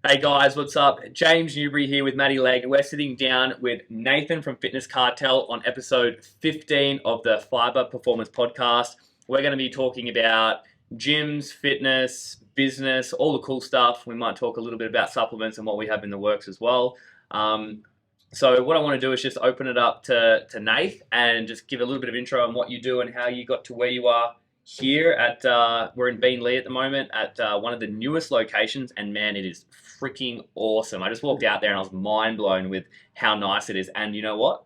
Hey guys, what's up? James Newbury here with Matty Legg. We're sitting down with Nathan from Fitness Cartel on episode 15 of the Phyba Performance Podcast. We're going to be talking about gyms, fitness, business, all the cool stuff. We might talk a little bit about supplements and what we have in the works as well. So what I want to do is just open it up to Nath and just give a little bit of intro on what you do and how you got to where you are here at we're in Beanley at the moment at one of the newest locations, and man, it is freaking awesome. I just walked out there and I was mind blown with how nice it is. And you know what?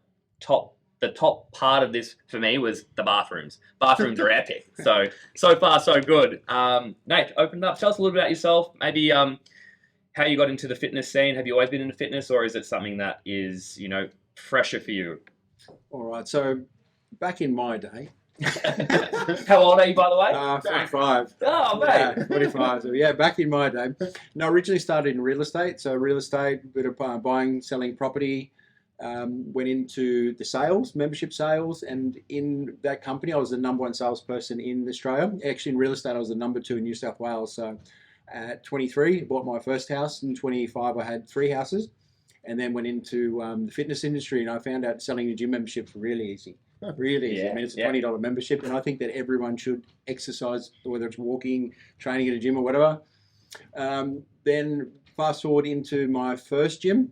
The top part of this for me was the bathrooms. Bathrooms are epic. So far so good. Nate, open it up. Tell us a little bit about yourself. Maybe how you got into the fitness scene. Have you always been into fitness, or is it something that is fresher for you? All right. So back in my day. How old are you, by the way? 45. Oh, mate. Yeah, 45. So yeah, back in my day. No, originally started in real estate. So real estate, bit of buying, selling property. Went into the sales, membership sales, and in that company, I was the number one salesperson in Australia. Actually, in real estate, I was the number two in New South Wales. So at 23, I bought my first house. In 25, I had 3 houses, and then went into the fitness industry, and I found out selling a gym membership really easy. Really easy. Yeah, I mean, it's a $20 membership, and I think that everyone should exercise, whether it's walking, training at a gym, or whatever. Then fast forward into my first gym,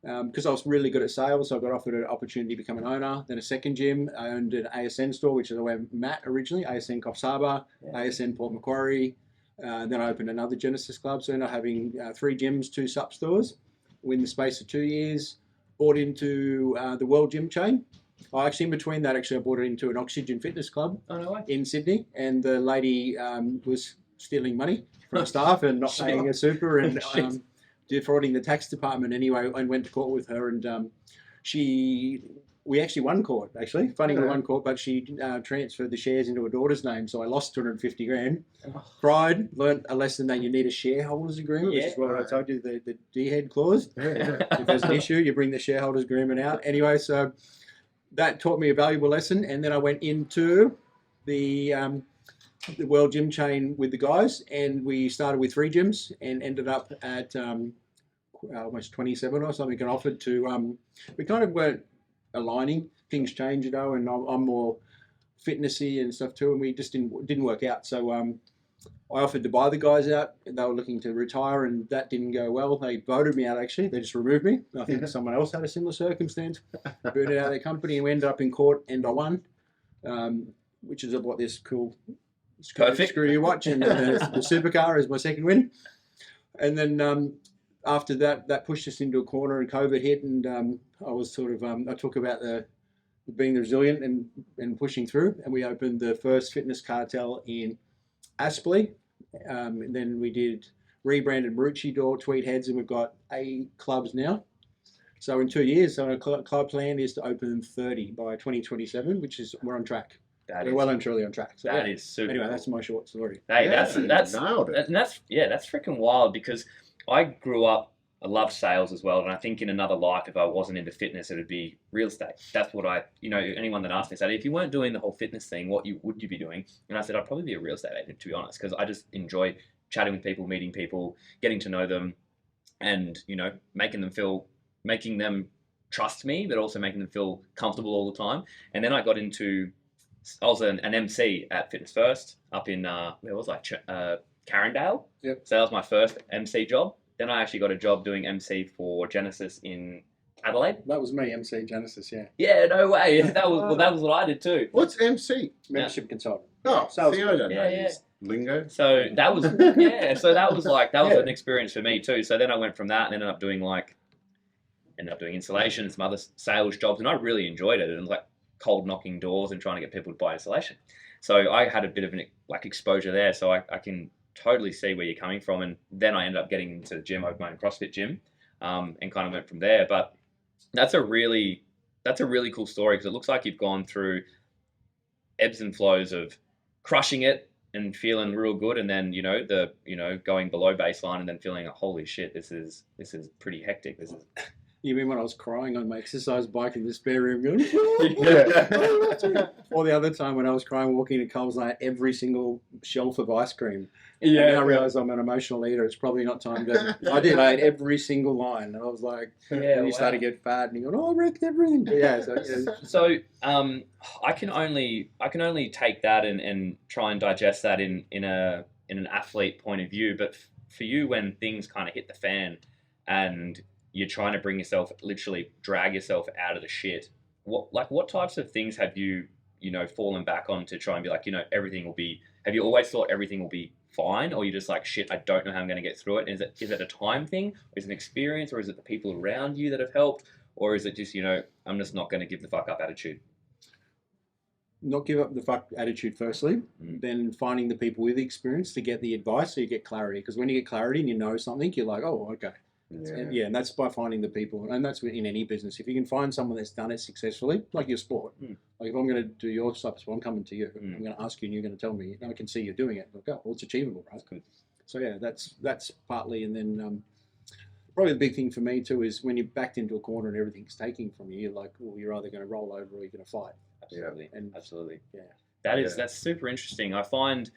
because I was really good at sales, so I got offered an opportunity to become an owner. Then a second gym, I owned an ASN store, which is where Matt originally, ASN Coffs Harbour, ASN Port Macquarie. Then I opened another Genesis Club, so I ended up having 3 gyms, 2 sup stores. In the space of 2 years, bought into the World Gym chain. Actually, in between that, I bought it into an Oxygen Fitness Club in Sydney, and the lady was stealing money from staff and not paying a super and defrauding the tax department anyway, and went to court with her, and we actually won court, actually. Funny, we won court, but she transferred the shares into her daughter's name, so I lost 250 grand. Cried, learnt a lesson that you need a shareholders agreement, which is what I told you, the D-head clause. If there's an issue, you bring the shareholders agreement out. Anyway, so that taught me a valuable lesson, and then I went into the World Gym chain with the guys, and we started with 3 gyms and ended up at almost 27 or something, and offered to, we kind of weren't aligning, things change, and I'm more fitnessy and stuff too, and we just didn't work out. So I offered to buy the guys out, and they were looking to retire, and that didn't go well. They voted me out, actually. They just removed me. I think someone else had a similar circumstance, booted out of their company, and we ended up in court, and I won, which is what this cool screw you watch, and the supercar is my second win. And then after that pushed us into a corner, and COVID hit, and I was sort of, I talk about being resilient and pushing through, and we opened the first fitness cartel in Aspley. And then we rebranded Maroochydore, Tweed Heads, and we've got 8 clubs now. So in 2 years, so our club plan is to open 30 by 2027, which is, we're on track. We're well and truly on track. So that is super. Anyway, that's my short story. Hey, that's that's freaking wild, because I love sales as well, and I think in another life, if I wasn't into fitness, it would be real estate. That's what anyone that asked me said, if you weren't doing the whole fitness thing, would you be doing? And I said, I'd probably be a real estate agent, to be honest, because I just enjoy chatting with people, meeting people, getting to know them, and making them trust me, but also making them feel comfortable all the time. And then I was an MC at Fitness First up in Carindale. Yep. So that was my first MC job. Then I actually got a job doing MC for Genesis in Adelaide. That was me, MC Genesis, yeah. Yeah, no way. That was what I did too. What's MC? Membership consultant. Oh, Sales. see, I don't know Yeah. this lingo. So that was an experience for me too. So then I went from that and ended up doing installation and some other sales jobs, and I really enjoyed it, and like cold knocking doors and trying to get people to buy installation. So I had a bit of an exposure there, so I can totally see where you're coming from. And then I ended up getting into the gym, opened my own CrossFit gym, and kind of went from there. But that's a really cool story, because it looks like you've gone through ebbs and flows of crushing it and feeling real good, and then going below baseline, and then feeling like, holy shit, this is pretty hectic. You mean when I was crying on my exercise bike in the spare room going, Yeah. or the other time when I was crying walking to Coles, I ate every single shelf of ice cream. Yeah. And now I realise I'm an emotional eater. It's probably not time to. I did. I ate every single line, and I was like, Yeah, and you start to get fat, and you go, oh, I wrecked everything. But yeah. So I can only take that and try and digest that in an athlete point of view. But for you, when things kind of hit the fan, and you're trying to bring yourself, literally drag yourself out of the shit, what types of things have you fallen back on to try and be like, everything will be? Have you always thought everything will be fine, or you're just like, shit, I don't know how I'm going to get through it? Is it a time thing, or is it an experience, or is it the people around you that have helped? Or is it just, I'm just not going to give the fuck up attitude? Not give up the fuck attitude firstly, then finding the people with experience to get the advice so you get clarity. Because when you get clarity and you know something, you're like, oh, okay. Yeah. And that's by finding the people. And that's in any business. If you can find someone that's done it successfully, like your sport, like if I'm going to do your stuff, so I'm coming to you, I'm going to ask you and you're going to tell me, I can see you're doing it. Like, oh, well, it's achievable, right? Good. So yeah, that's partly. And then probably the big thing for me too is when you're backed into a corner and everything's taking from you, you're like, well, you're either going to roll over or you're going to fight. Absolutely. And Absolutely. Yeah. That's super interesting. I find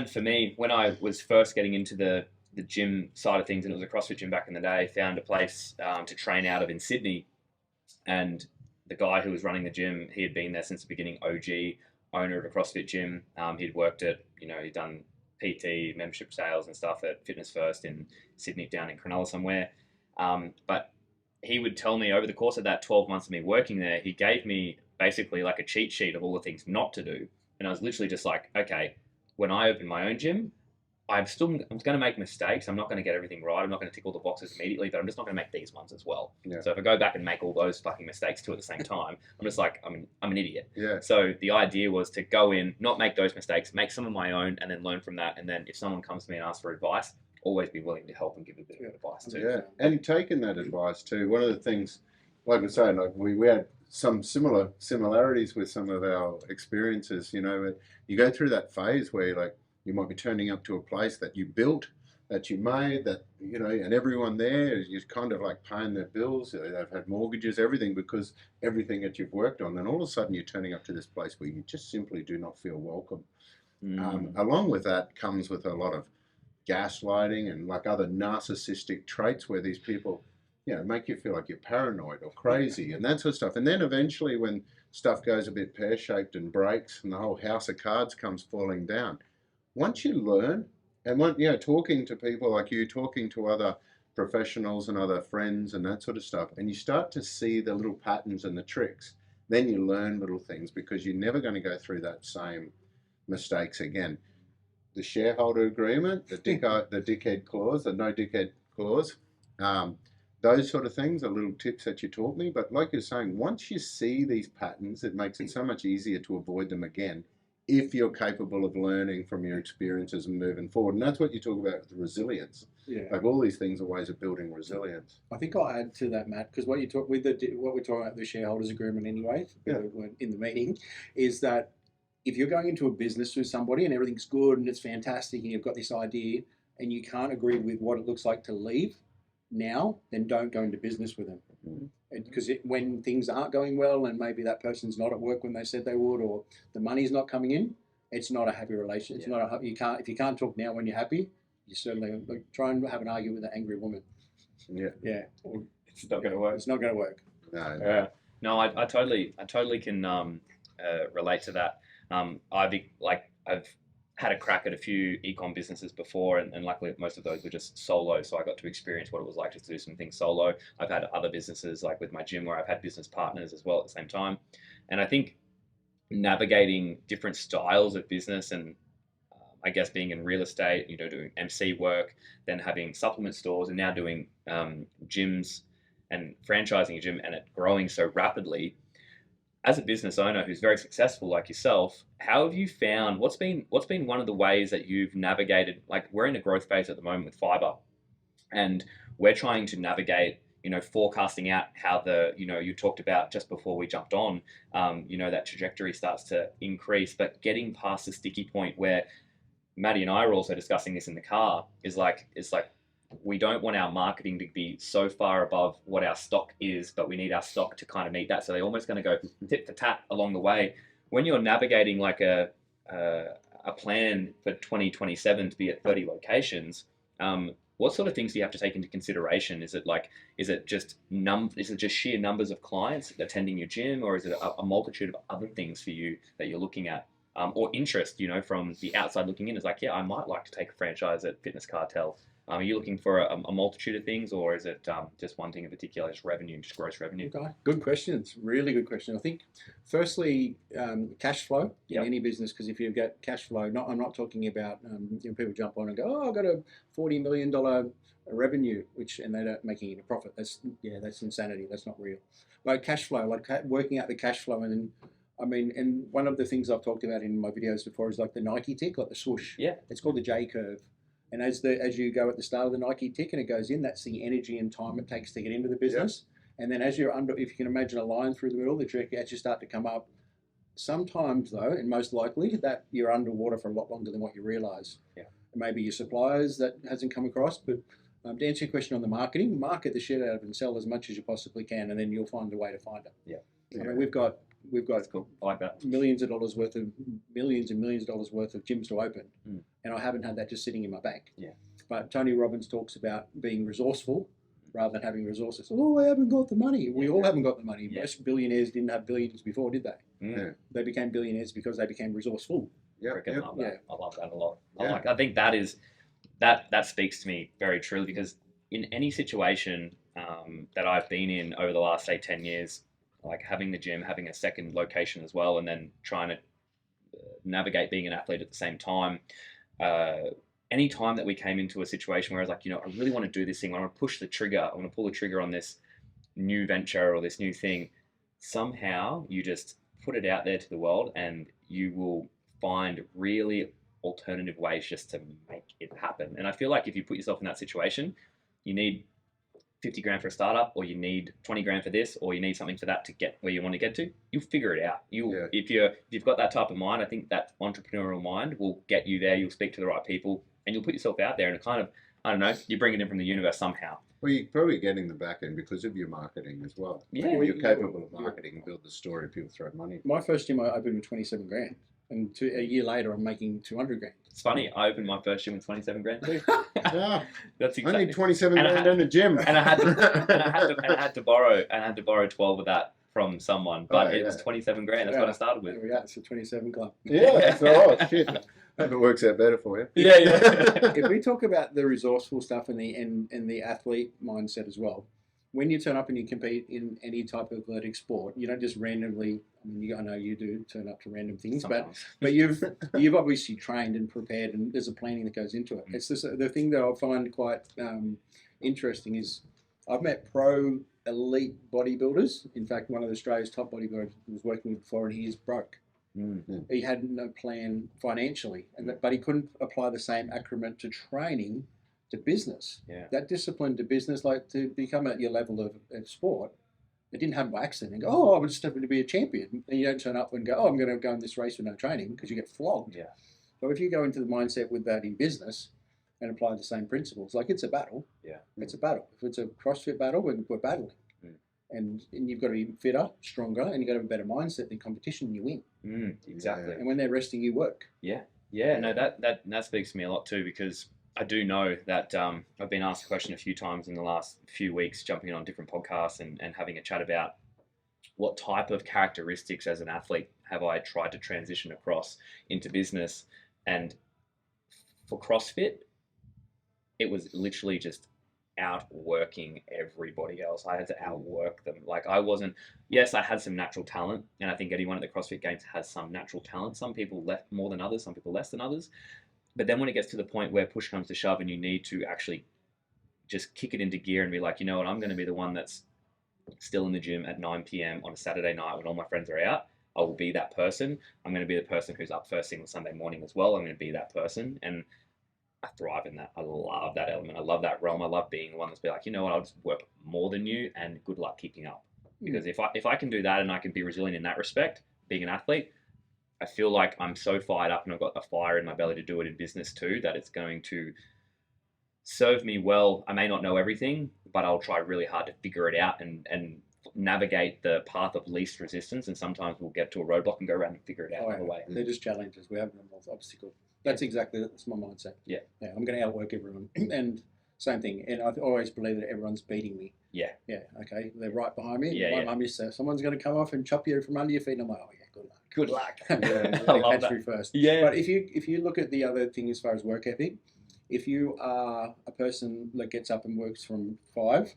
for me, when I was first getting into the gym side of things, and it was a CrossFit gym back in the day, found a place to train out of in Sydney, and the guy who was running the gym, he had been there since the beginning, OG, owner of a CrossFit gym. He'd worked at, he'd done PT, membership sales and stuff at Fitness First in Sydney, down in Cronulla somewhere. But he would tell me over the course of that 12 months of me working there, he gave me basically like a cheat sheet of all the things not to do. And I was literally just like, okay, when I open my own gym, I'm going to make mistakes. I'm not going to get everything right. I'm not going to tick all the boxes immediately, but I'm just not going to make these ones as well. Yeah. So if I go back and make all those fucking mistakes too at the same time, I'm just like, I'm an idiot. Yeah. So the idea was to go in, not make those mistakes, make some of my own, and then learn from that. And then if someone comes to me and asks for advice, always be willing to help and give a bit of advice too. Yeah, and taking that advice too. One of the things, like we're saying, like we had some similarities with some of our experiences. You go through that phase where you might be turning up to a place that you built, that you made, that and everyone there is kind of like paying their bills. They've had mortgages, everything, because everything that you've worked on. And all of a sudden, you're turning up to this place where you just simply do not feel welcome. Along with that comes with a lot of gaslighting and like other narcissistic traits where these people, make you feel like you're paranoid or crazy and that sort of stuff. And then eventually when stuff goes a bit pear-shaped and breaks and the whole house of cards comes falling down, once you learn and talking to people like you, talking to other professionals and other friends and that sort of stuff, and you start to see the little patterns and the tricks, then you learn little things because you're never going to go through that same mistakes again. The shareholder agreement, the dickhead clause, the no dickhead clause, those sort of things are little tips that you taught me. But like you're saying, once you see these patterns, it makes it so much easier to avoid them again if you're capable of learning from your experiences and moving forward. And that's what you talk about with resilience. Yeah. Like all these things are ways of building resilience. I think I'll add to that, Matt, because what we're talking about the shareholders agreement anyway, in the meeting, is that if you're going into a business with somebody and everything's good and it's fantastic and you've got this idea and you can't agree with what it looks like to leave now, then don't go into business with them. Because when things aren't going well and maybe that person's not at work when they said they would, or the money's not coming in, it's not a happy relationship. It's not if you can't talk now when you're happy, you certainly try and have an argument with an angry woman. Yeah. It's not going to work. It's not going to work. No. Yeah. No, I totally can relate to that. I've had a crack at a few ecom businesses before, and luckily most of those were just solo, so I got to experience what it was like just to do some things solo. I've had other businesses like with my gym where I've had business partners as well at the same time, and I think navigating different styles of business and I guess being in real estate, doing MC work, then having supplement stores, and now doing gyms and franchising a gym, and it growing so rapidly. As a business owner who's very successful like yourself, how have you found, what's been one of the ways that you've navigated, like we're in a growth phase at the moment with Phyba, and we're trying to navigate, forecasting out how you talked about just before we jumped on, that trajectory starts to increase, but getting past the sticky point where Maddie and I are also discussing this in the car it's like we don't want our marketing to be so far above what our stock is, but we need our stock to kind of meet that. So they're almost going to go tit for tat along the way. When you're navigating like a plan for 2027 to be at 30 locations, what sort of things do you have to take into consideration? Is it just sheer numbers of clients attending your gym, or is it a multitude of other things for you that you're looking at? Or interest, from the outside looking in, is like, yeah, I might like to take a franchise at Fitness Cartel. Are you looking for a multitude of things, or is it just one thing in particular, just revenue, just gross revenue? Okay. Good question. It's a really good question. I think, firstly, cash flow in any business, because if you've got cash flow, I'm not talking about people jump on and go, oh, I've got a $40 million revenue, and they're not making it a profit. That's insanity. That's not real. Like cash flow, like working out the cash flow, and one of the things I've talked about in my videos before is like the Nike tick, like the swoosh. Yeah. It's called the J curve. And as you go at the start of the Nike tick and it goes in, that's the energy and time it takes to get into the business. Yeah. And then as you're if you can imagine a line through the middle, the trick, as you start to come up, sometimes though, and most likely, that you're underwater for a lot longer than what you realize. Yeah. Maybe your suppliers that hasn't come across, but to answer your question on the marketing, market the shit out of it and sell as much as you possibly can, and then you'll find a way to find it. Yeah. We've got That's cool. I like that. millions and millions of dollars worth of gyms to open, and I haven't had that just sitting in my bank. Yeah. But Tony Robbins talks about being resourceful rather than having resources. Oh, I haven't got the money. We all haven't got the money. Yeah. Most billionaires didn't have billions before, did they? Yeah. They became billionaires because they became resourceful. Freaking love that. Yeah. I love that a lot. Yeah. I think that speaks to me very truly, because in any situation that I've been in over the last, say, 10 years, like having the gym, having a second location as well, and then trying to navigate being an athlete at the same time. Any time that we came into a situation where I was like, I really want to do this thing, I want to push the trigger, I want to pull the trigger on this new venture or this new thing, somehow you just put it out there to the world and you will find really alternative ways just to make it happen. And I feel like if you put yourself in that situation, you need 50 grand for a startup, or you need 20 grand for this, or you need something for that to get where you want to get to, you'll figure it out. If you've got that type of mind, I think that entrepreneurial mind will get you there. You'll speak to the right people and you'll put yourself out there, and it kind of, I don't know, you bring it in from the universe somehow. Well, you're probably getting the back end because of your marketing as well. Yeah. You're capable of marketing, build the story, people throw money. My first gym I opened with 27 grand, and a year later I'm making 200 grand. It's funny, I opened my first gym with 27 grand too. Yeah. That's I exactly. need 27 grand in a gym. And I had to borrow 12 of that from someone, but it was 27 grand. That's what I started with. There we go. It's a 27 club. Yeah, so shit. Hope it works out better for you. Yeah. If we talk about the resourceful stuff and the athlete mindset as well, when you turn up and you compete in any type of athletic sport, you don't just randomly. I know you do turn up to random things, Sometimes. but you've obviously trained and prepared, and there's a planning that goes into it. It's just, the thing that I find quite interesting is I've met pro elite bodybuilders. In fact, one of Australia's top bodybuilders was working with before, and he is broke. Mm-hmm. He had no plan financially, but he couldn't apply the same acumen to training to business. Yeah. That discipline to business, like to become at your level of sport, it didn't happen by accident. And go, oh, I'm just happening to be a champion. And you don't turn up and go, oh, I'm going to go in this race with no training, because you get flogged. Yeah. So if you go into the mindset with that in business and apply the same principles, like it's a battle. Yeah. It's a battle. If it's a CrossFit battle, we're battling. And you've got to be fitter, stronger, and you've got to have a better mindset than competition, and you win. Exactly. And when they're resting, you work. Yeah. No, that speaks to me a lot too, because I do know that I've been asked a question a few times in the last few weeks, jumping on different podcasts and having a chat about what type of characteristics as an athlete have I tried to transition across into business. And for CrossFit, it was literally just outworking everybody else. I had to outwork them. Like I had some natural talent, and I think anyone at the CrossFit Games has some natural talent. Some people more than others, some people less than others. But then when it gets to the point where push comes to shove and you need to actually just kick it into gear and be like, you know what, I'm going to be the one that's still in the gym at 9 p.m. on a Saturday night when all my friends are out. I will be that person. I'm going to be the person who's up first thing on Sunday morning as well. I'm going to be that person. And I thrive in that. I love that element. I love that realm. I love being the one that's be like, you know what, I'll just work more than you, and good luck keeping up. Because if I can do that and I can be resilient in that respect, being an athlete, I feel like I'm so fired up and I've got a fire in my belly to do it in business too, that it's going to serve me well. I may not know everything, but I'll try really hard to figure it out and navigate the path of least resistance. And sometimes we'll get to a roadblock and go around and figure it out Oh, on the way. They're just challenges. We have them as obstacles. That's my mindset. Yeah. Yeah, I'm going to outwork everyone. And same thing. And I always believe that everyone's beating me. Yeah. Yeah, okay. They're right behind me. Yeah, My mum used to say, someone's going to come off and chop you from under your feet. And I'm like, oh, yeah, good luck. Good luck. Yeah, I they love catch that. me first. Yeah. But if you look at the other thing as far as work ethic, if you are a person that gets up and works from 5,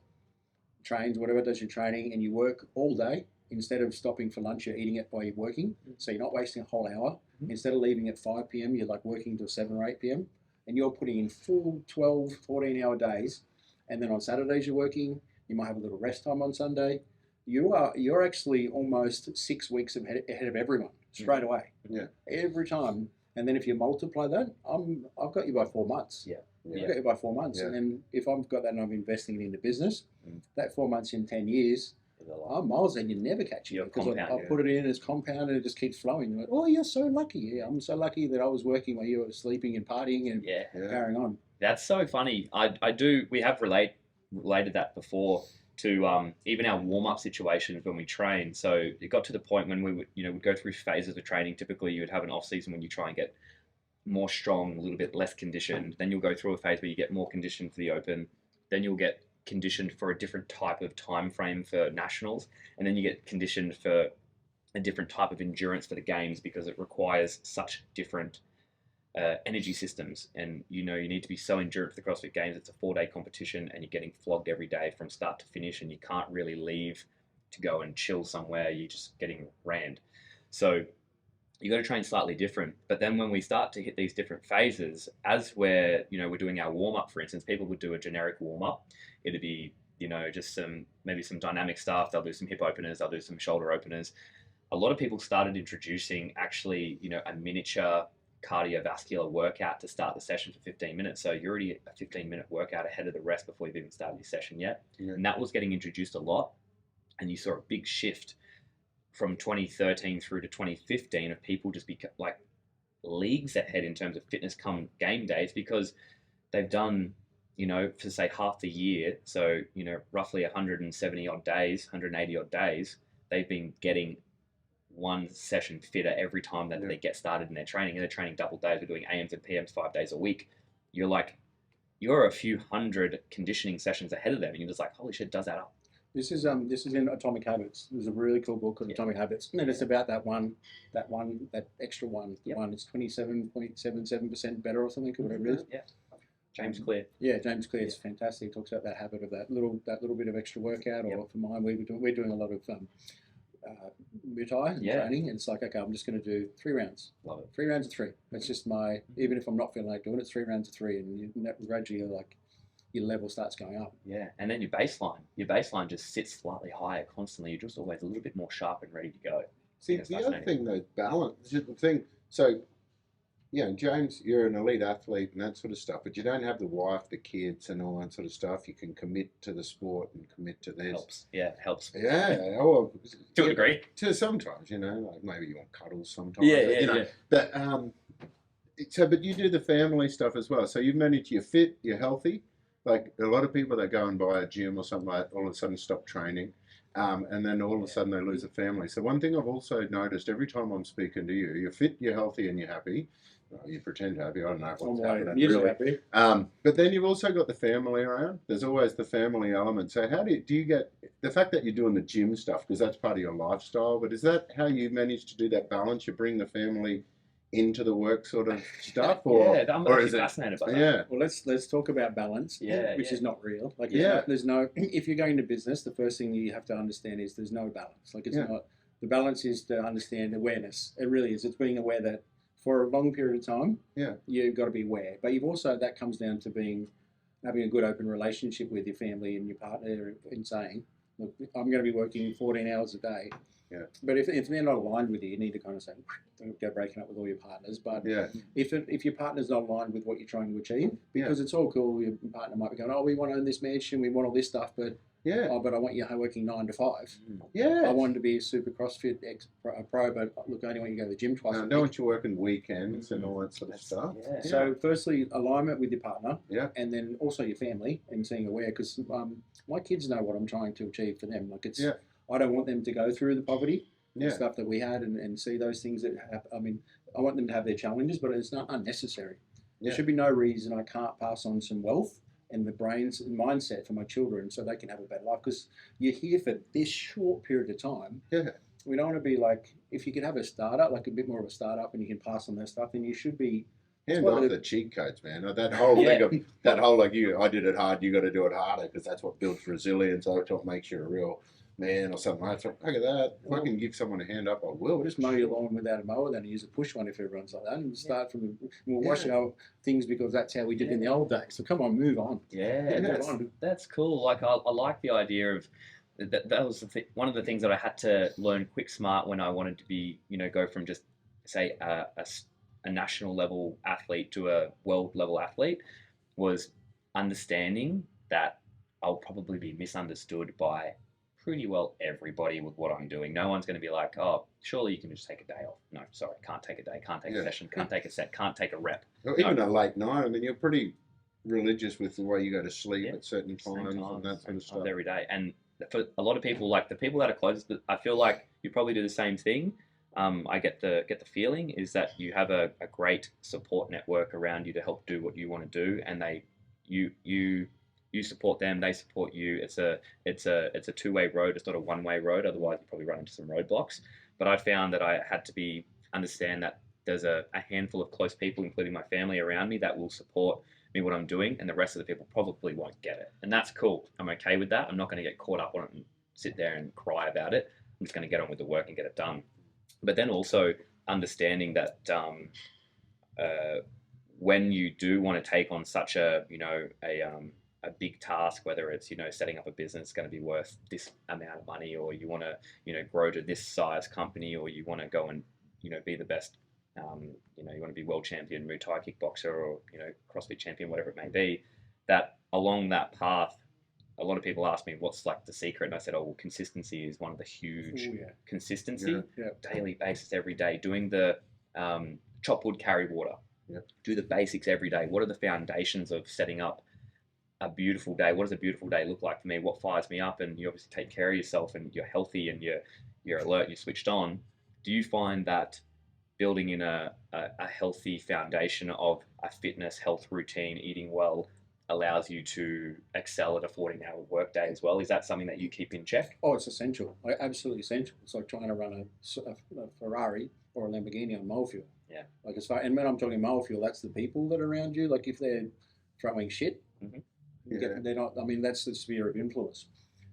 trains, whatever, does your training, and you work all day, instead of stopping for lunch, you're eating it while you're working. So you're not wasting a whole hour. Instead of leaving at 5 p.m., you're like working till 7 or 8 p.m. And you're putting in full 12, 14-hour days. And then on Saturdays you're working. You might have a little rest time on Sunday. You're actually almost 6 weeks ahead of everyone straight away. Yeah. Every time. And then if you multiply that, I've got you by 4 months. Yeah. I've got you by 4 months. Yeah. And then if I've got that and I'm investing it into business, that 4 months in 10 years, There's a lot. I'm miles and you never catch You're it because compound, I'll put it in as compound and it just keeps flowing. Like, oh, you're so lucky. Yeah, I'm so lucky that I was working while you were sleeping and partying and Yeah. carrying on. That's so funny. We have related that before to even our warm-up situations when we train. So it got to the point when we would, we'd go through phases of training. Typically you would have an off season when you try and get more strong, a little bit less conditioned. Then you'll go through a phase where you get more conditioned for the open. Then you'll get conditioned for a different type of time frame for nationals. And then you get conditioned for a different type of endurance for the games because it requires such different energy systems. And you need to be so endurant for the CrossFit Games. It's a 4-day competition and you're getting flogged every day from start to finish, and you can't really leave to go and chill somewhere. You're just getting rammed. So you got to train slightly different. But then when we start to hit these different phases, as we're doing our warm up, for instance, people would do a generic warm up. It'd be just maybe some dynamic stuff. They'll do some hip openers. They'll do some shoulder openers. A lot of people started introducing actually a miniature cardiovascular workout to start the session for 15 minutes. So you're already a 15-minute workout ahead of the rest before you've even started your session yet. Yeah. And that was getting introduced a lot. And you saw a big shift from 2013 through to 2015 of people just like leagues ahead in terms of fitness come game days, because they've done, for say half the year, so, roughly 170 odd days, 180 odd days, they've been getting one session fitter every time that they get started in their training, and they're training double days. We're doing AMs and PMs 5 days a week. You're a few hundred conditioning sessions ahead of them, and you're just like, holy shit, does that up. This is in Atomic Habits. There's a really cool book called Atomic Habits, and it's about that extra one. The one is 27.77% better or something, whatever it is. Yeah. James Clear. Yeah, James Clear is fantastic. He talks about that habit of that little bit of extra workout. Or for mine, we're doing a lot of Muay Thai and training, and it's like, okay, I'm just going to do 3 rounds. Love it. 3 rounds of 3. That's just even if I'm not feeling like doing it, it's 3 rounds of 3, and gradually your level starts going up. Yeah, and then your baseline just sits slightly higher constantly. You're just always a little bit more sharp and ready to go. See, the other thing though, balance. The thing. So, James, you're an elite athlete and that sort of stuff, but you don't have the wife, the kids, and all that sort of stuff. You can commit to the sport and commit to this. Helps. Yeah, it helps. Yeah. Oh, To a degree. To sometimes, like maybe you want cuddles sometimes. Yeah. But but you do the family stuff as well. So you've managed. You're fit. You're healthy. Like a lot of people that go and buy a gym or something like that, all of a sudden stop training, and then all of a sudden they lose a family. So one thing I've also noticed every time I'm speaking to you, you're fit, you're healthy, and you're happy. Well, you pretend happy. I don't know what's happening really. Happy. But then you've also got the family around. There's always the family element. So how do you get the fact that you're doing the gym stuff, because that's part of your lifestyle? But is that how you manage to do that balance? You bring the family into the work sort of stuff, or I'm or actually is it fascinated by that. yeah? Well, let's talk about balance, which is not real. Like, there's no. If you're going to business, the first thing you have to understand is there's no balance. Like, it's not. The balance is to understand awareness. It really is. It's being aware that for a long period of time, you've got to be aware. But you've also, that comes down to having a good open relationship with your family and your partner, and saying, look, I'm going to be working 14 hours a day. Yeah. But if they're not aligned with you need to kind of say, don't go breaking up with all your partners. But if your partner's not aligned with what you're trying to achieve, because it's all cool, your partner might be going, oh, we want to own this mansion, we want all this stuff, but Yeah. Oh, but I want you working 9 to 5. Yeah. I wanted to be a super CrossFit pro, but look, I only want you to go to the gym twice a I week. don't want you working weekends and all that sort of That's- stuff. yeah. So, firstly, alignment with your partner, Yeah. and then also your family, and being aware, because my kids know what I'm trying to achieve for them. Like Yeah. I don't want them to go through the poverty Yeah. and stuff that we had, and see those things that happen. I mean, I want them to have their challenges, but it's not unnecessary. Yeah. There should be no reason I can't pass on some wealth and the brains and mindset for my children so they can have a better life. Because you're here for this short period of time. Yeah. We don't want to be like, if you can have a startup, like a bit more of a startup, and you can pass on that stuff, then you should be. Hand what off the- the cheat codes, man. That whole thing of that whole like I did it hard, you got to do it harder because that's what builds resilience. That's what makes you a real man or something like that. Look at that. If I can give someone a hand up, I will. We'll just mow your lawn without a mower, then use a push one if everyone's like that, and start from. We'll wash our things because that's how we did in the old days. So come on, move on. Yeah, that's cool. Like I like the idea of that was one of the things that I had to learn quick smart when I wanted to be, go from just say a national level athlete to a world level athlete was understanding that I'll probably be misunderstood by pretty well everybody with what I'm doing. No one's going to be like, oh, surely you can just take a day off. No, sorry, can't take a day, can't take a session, can't take a set, can't take a rep. Or even a late night. I mean, you're pretty religious with the way you go to sleep Yeah. at certain times and that sort of stuff. Every day. And for a lot of people, like the people that are closest, I feel like you probably do the same thing. I get the feeling is that you have a great support network around you to help do what you want to do, and you support them, they support you. It's a two-way road. It's not a one-way road. Otherwise, you probably run into some roadblocks. But I found that I had to understand that there's a handful of close people, including my family around me, that will support me what I'm doing, and the rest of the people probably won't get it. And that's cool. I'm okay with that. I'm not going to get caught up on it and sit there and cry about it. I'm just going to get on with the work and get it done. But then also understanding that when you do want to take on such a big task, whether it's setting up a business going to be worth this amount of money, or you want to grow to this size company, or you want to go and be the best, you want to be world champion Muay Thai kickboxer, or CrossFit champion, whatever it may be, that along that path, a lot of people ask me what's like the secret, and I said, oh, well, consistency is one of the huge consistency, daily basis, every day, doing the chop wood, carry water, do the basics every day. What are the foundations of setting up a beautiful day? What does a beautiful day look like for me? What fires me up? And you obviously take care of yourself, and you're healthy, and you're alert, you're switched on. Do you find that building in a healthy foundation of a fitness, health routine, eating well, allows you to excel at a 14-hour workday as well? Is that something that you keep in check? Oh, it's essential. Absolutely essential. It's like trying to run a Ferrari or a Lamborghini on motor fuel. Yeah. Like and when I'm talking motor fuel, that's the people that are around you. Like if they're throwing shit, they're not. I mean, that's the sphere of influence,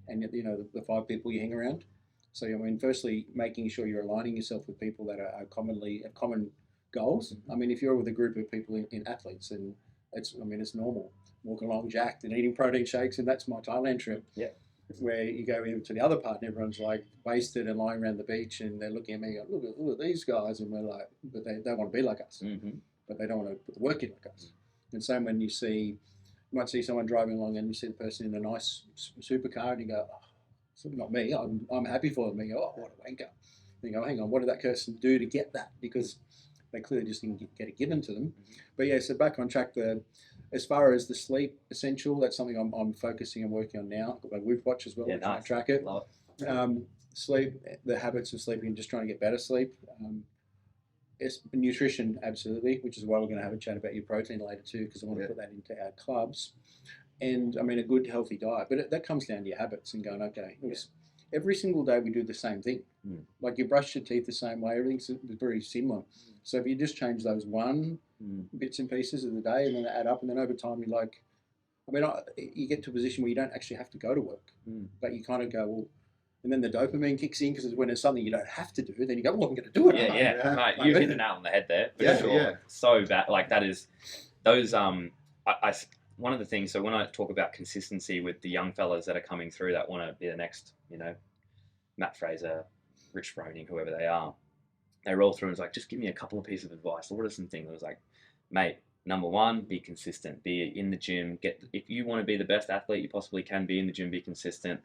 and the 5 people you hang around. So I mean, firstly, making sure you're aligning yourself with people that are commonly have common goals. I mean, if you're with a group of people in athletes, and it's normal walking along jacked and eating protein shakes, and that's my Thailand trip. Yeah. Where you go into the other part and everyone's like wasted and lying around the beach, and they're looking at me going, look at these guys, and we're like, but they want to be like us, but they don't want to put the work in like us. And same when you might see someone driving along and you see the person in a nice supercar, and you go, oh, it's not me. I'm happy for them. You go, oh, what a wanker. And you go, hang on, what did that person do to get that? Because they clearly just didn't get it given to them. But yeah, so back on track. As far as the sleep essential, that's something I'm focusing and working on now. I've got my Whoop watch as well. Yeah, trying to nice. track it. Love Sleep, the habits of sleeping, just trying to get better sleep. Nutrition, absolutely, which is why we're going to have a chat about your protein later too, because I want to put that into our clubs. And I mean, a good, healthy diet. But that comes down to your habits and going, okay, every single day we do the same thing. Like you brush your teeth the same way, everything's very similar. So if you just change those bits and pieces of the day, and then they add up, and then over time you're like, I mean, you get to a position where you don't actually have to go to work, but you kind of go, well, and then the dopamine kicks in, because when it's something you don't have to do, then you go, well, I'm going to do it. Yeah. Mate, you hit the nail on the head there. For sure. Yeah. So bad. Like that is those. One of the things. So when I talk about consistency with the young fellas that are coming through that want to be the next, Matt Fraser, Rich Froning, whoever they are, they roll through and it's like, just give me a couple of pieces of advice. What are some things? I was like, mate, number one, be consistent. Be in the gym. If you want to be the best athlete you possibly can, be in the gym. Be consistent.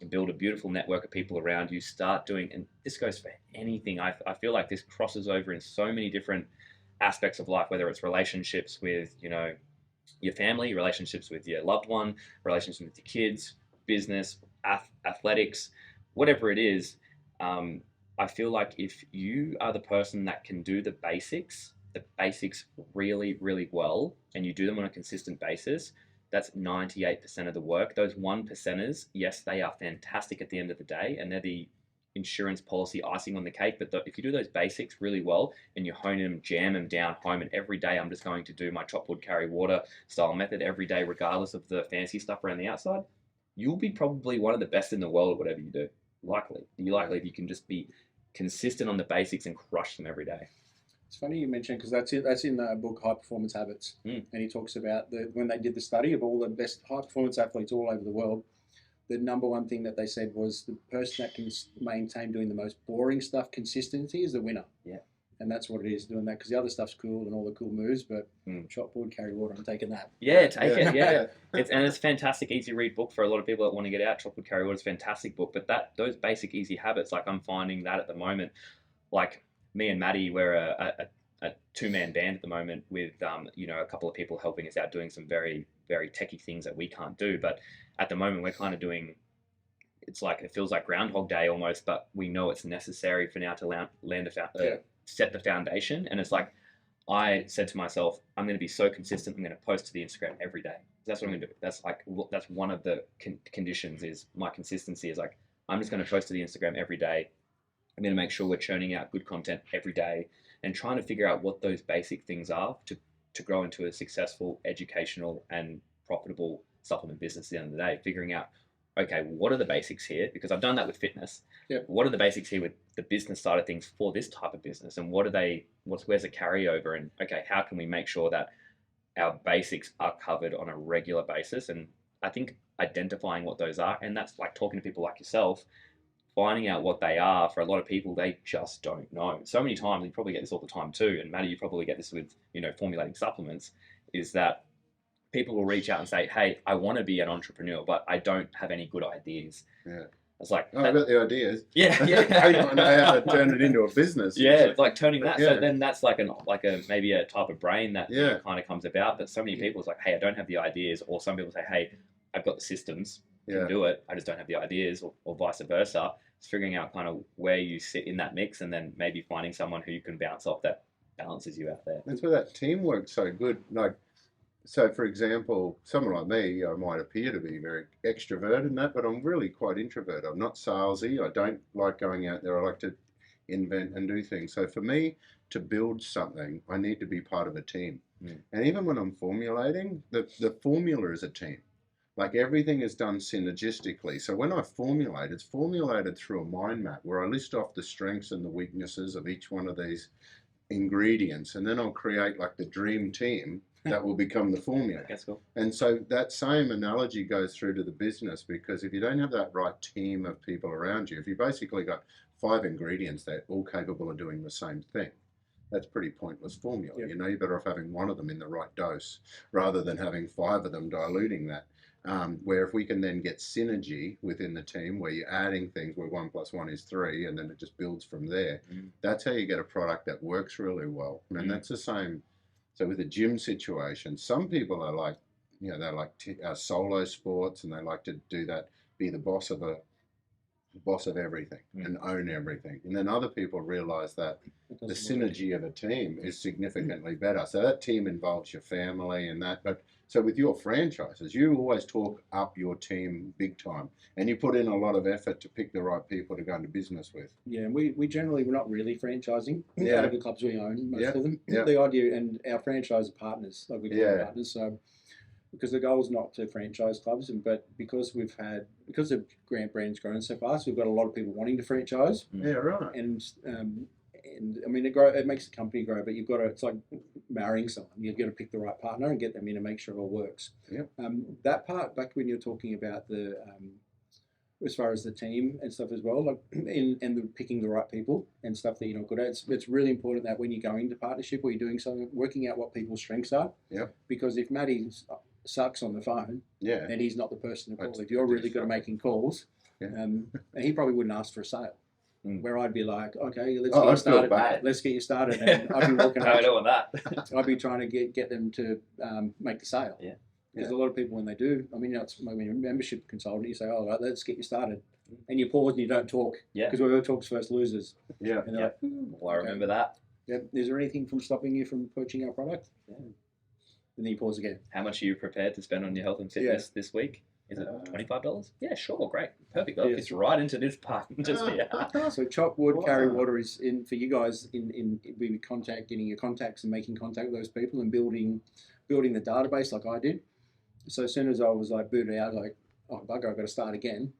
Build a beautiful network of people around you. Start doing, and this goes for anything. I feel like this crosses over in so many different aspects of life. Whether it's relationships with your family, relationships with your loved one, relationships with your kids, business, athletics, whatever it is. I feel like if you are the person that can do the basics really, really well, and you do them on a consistent basis, that's 98% of the work. Those 1%ers, yes, they are fantastic at the end of the day, and they're the insurance policy icing on the cake. But if you do those basics really well and you hone them, jam them down home, and every day I'm just going to do my chop wood, carry water style method every day, regardless of the fancy stuff around the outside, you'll be probably one of the best in the world at whatever you do. Likely if you can just be consistent on the basics and crush them every day. It's funny you mentioned, because that's in the book High Performance Habits, and he talks about when they did the study of all the best high performance athletes all over the world, the number one thing that they said was the person that can maintain doing the most boring stuff consistency is the winner. Yeah. And that's what it is, doing that, because the other stuff's cool and all the cool moves, but chop wood, carry water, I'm taking that. Yeah, take it. Yeah, it's a fantastic, easy read book for a lot of people that want to get out. Chop wood, carry water is a fantastic book, but those basic, easy habits, like I'm finding that at the moment, like me and Maddie, we're a two-man band at the moment with a couple of people helping us out doing some very, very techie things that we can't do. But at the moment, we're kind of doing. It's like it feels like Groundhog Day almost, but we know it's necessary for now to set the foundation. And it's like I said to myself, I'm going to be so consistent. I'm going to post to the Instagram every day. That's what I'm going to do. That's one of the conditions is my consistency is like I'm just going to post to the Instagram every day. I'm going to make sure we're churning out good content every day and trying to figure out what those basic things are to grow into a successful, educational, and profitable supplement business at the end of the day. Figuring out, okay, what are the basics here? Because I've done that with fitness. Yep. What are the basics here with the business side of things for this type of business? And where's the carryover? And okay, how can we make sure that our basics are covered on a regular basis? And I think identifying what those are, and that's like talking to people like yourself, finding out what they are. For a lot of people, they just don't know. So many times, you probably get this all the time too, and Maddie, you probably get this with formulating supplements, is that people will reach out and say, hey, I want to be an entrepreneur, but I don't have any good ideas. Yeah. It's like, I've got the ideas. Yeah. I don't know how to turn it into a business. Yeah, it's like turning that. Yeah. So then that's like maybe a type of brain that kind of comes about. But so many people, it's like, hey, I don't have the ideas. Or some people say, hey, I've got the systems, can do it. I just don't have the ideas, or vice versa. It's figuring out kind of where you sit in that mix, and then maybe finding someone who you can bounce off that balances you out there. That's where that teamwork's so good. Like, so for example, someone like me, I might appear to be very extroverted in that, but I'm really quite introverted. I'm not salesy. I don't like going out there. I like to invent and do things. So for me to build something, I need to be part of a team. And even when I'm formulating, the formula is a team. Like everything is done synergistically. So when I formulate, it's formulated through a mind map where I list off the strengths and the weaknesses of each one of these ingredients, and then I'll create like the dream team that will become the formula. That's cool. And so that same analogy goes through to the business, because if you don't have that right team of people around you, if you basically got 5 ingredients that are all capable of doing the same thing, that's pretty pointless formula. Yep. You're better off having one of them in the right dose rather than having 5 of them diluting that. Where if we can then get synergy within the team, where you're adding things where 1 + 1 is 3, and then it just builds from there. That's how you get a product that works really well. And that's the same. So with the gym situation, some people are like, they like solo sports, and they like to do that, be the boss of everything and own everything. And then other people realize that the synergy of a team is significantly better. So that team involves your family and that. But so with your franchises, you always talk up your team big time, and you put in a lot of effort to pick the right people to go into business with. Yeah, and we're not really franchising. Yeah. The clubs we own, most of them. Yeah. The idea, and our franchise partners, like we call them partners. So because the goal is not to franchise clubs, but because the Grant brand's grown so fast, we've got a lot of people wanting to franchise. Yeah, right. And I mean, it makes the company grow, but it's like marrying someone. You've got to pick the right partner and get them in and make sure it all works. Yep. That part, back when you were talking about the as far as the team and stuff as well, like picking the right people and stuff that you're not good at. It's really important that when you're going into partnership or you're doing something, working out what people's strengths are. Yeah. Because if Matty sucks on the phone, Yeah. then he's not the person to call. If you're really good at making calls, and he probably wouldn't ask for a sale. Where I'd be like, okay, let's get you started. Let's get you started, and I'd be walking. I know that. I'd be trying to get them to make the sale. Yeah. Because a lot of people, when they do, I mean, it's maybe a membership consultant, you say, oh, right, let's get you started. And you pause and you don't talk. Yeah. Because whoever talks first loses. Yeah. And like, Well, I remember that. Yeah. Is there anything from stopping you from purchasing our product? Yeah. And then you pause again. How much are you prepared to spend on your health and fitness this week? Is it $25? Yeah, sure, great. Perfect. That fits right into this part. So chop wood, carry water is in for you guys in getting your contacts and making contact with those people and building the database like I did. So as soon as I was like booted out, like, oh bugger, I've got to start again.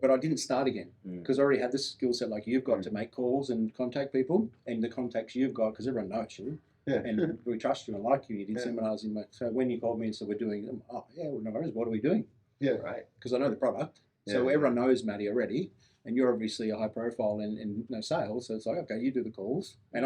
But I didn't start again because I already had this skill set like you've got to make calls and contact people, and the contacts you've got because everyone knows you. Yeah. And we trust you and like you. You did seminars so when you called me and said we're doing them, oh yeah, well, no worries. What are we doing? Yeah, right. Because I know the product, so everyone knows Matty already, and you're obviously a high profile and no sales. So it's like, okay, you do the calls, and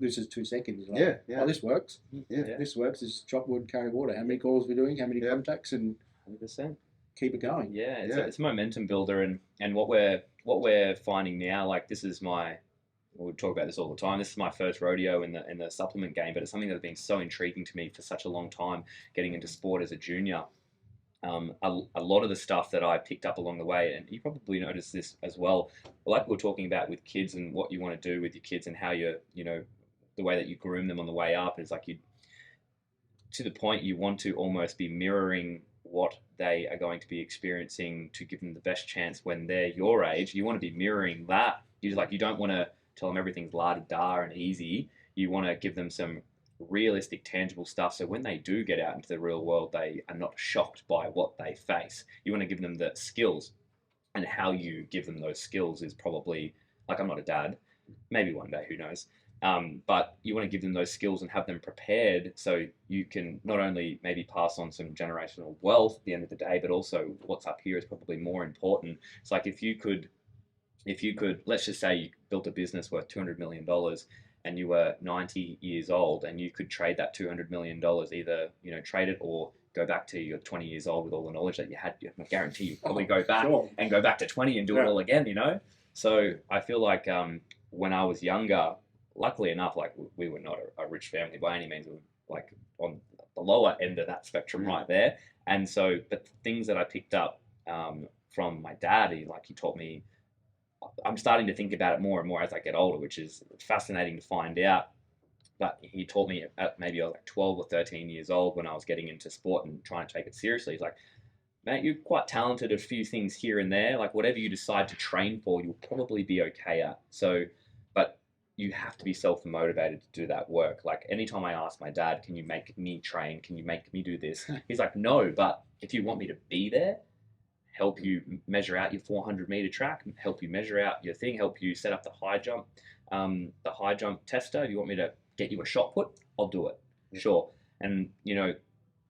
this is 2 seconds. Like, oh, this works. Yeah, this works. Is chop wood, carry water. How many calls we're doing? How many contacts? And 100%. Keep it going. Yeah, it's a momentum builder, and what we're finding now, like this is we talk about this all the time. This is my first rodeo in the supplement game, but it's something that's been so intriguing to me for such a long time. Getting into sport as a junior. A lot of the stuff that I picked up along the way, and you probably noticed this as well, like we're talking about with kids and what you want to do with your kids and how the way that you groom them on the way up is like to the point you want to almost be mirroring what they are going to be experiencing to give them the best chance when they're your age. You want to be mirroring that. You don't want to tell them everything's la-di-da and easy. You want to give them some realistic, tangible stuff, so when they do get out into the real world, they are not shocked by what they face. You want to give them the skills, and how you give them those skills is probably, like, I'm not a dad, maybe one day, who knows, but you want to give them those skills and have them prepared so you can not only maybe pass on some generational wealth at the end of the day, but also what's up here is probably more important. It's like if you could, let's just say you built a business worth $200 million and you were 90 years old and you could trade that $200 million, either, trade it or go back to your 20 years old with all the knowledge that you had. I guarantee you probably go back and go back to 20 and do it all again, So I feel like when I was younger, luckily enough, like we were not a rich family by any means. We were like on the lower end of that spectrum right there. And so, but the things that I picked up from my dad, he taught me, I'm starting to think about it more and more as I get older, which is fascinating to find out. But he taught me at maybe I was like 12 or 13 years old when I was getting into sport and trying to take it seriously. He's like, mate, you're quite talented at a few things here and there. Like whatever you decide to train for, you'll probably be okay at. So, but you have to be self-motivated to do that work. Like anytime I ask my dad, can you make me train? Can you make me do this? He's like, no, but if you want me to be there, help you measure out your 400-meter track, help you measure out your thing, help you set up the high jump tester. If you want me to get you a shot put, I'll do it. Yeah. Sure. And,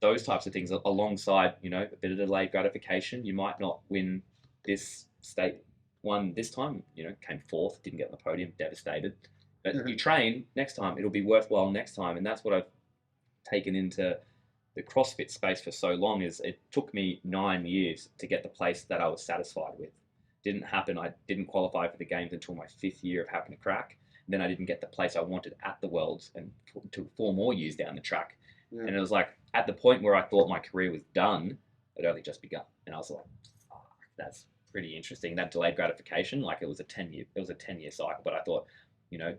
those types of things alongside, a bit of delayed gratification. You might not win this state one this time, came fourth, didn't get on the podium, devastated. But you train next time, it'll be worthwhile next time. And that's what I've taken into the CrossFit space for so long. Is it took me 9 years to get the place that I was satisfied with. Didn't happen. I didn't qualify for the games until my 5th year of having a crack. And then I didn't get the place I wanted at the Worlds and took 4 more years down the track. Yeah. And it was like at the point where I thought my career was done, it only just begun. And I was like, oh, that's pretty interesting. That delayed gratification, like it was a 10-year cycle. But I thought,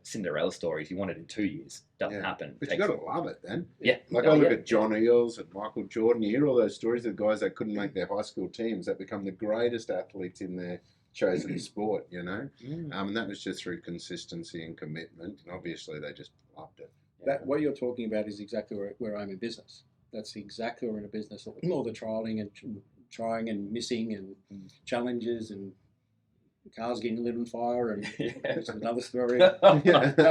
Cinderella stories, you want it in 2 years. Doesn't happen. But you got to love it then. Yeah. Like I look at John Eales and Michael Jordan, you hear all those stories of guys that couldn't make their high school teams that become the greatest athletes in their chosen sport, And that was just through consistency and commitment. And obviously they just loved it. That what you're talking about is exactly where I'm in business. That's exactly where I'm in a business. All the trialing and trying and missing and challenges and cars getting lit on fire and that's another story. That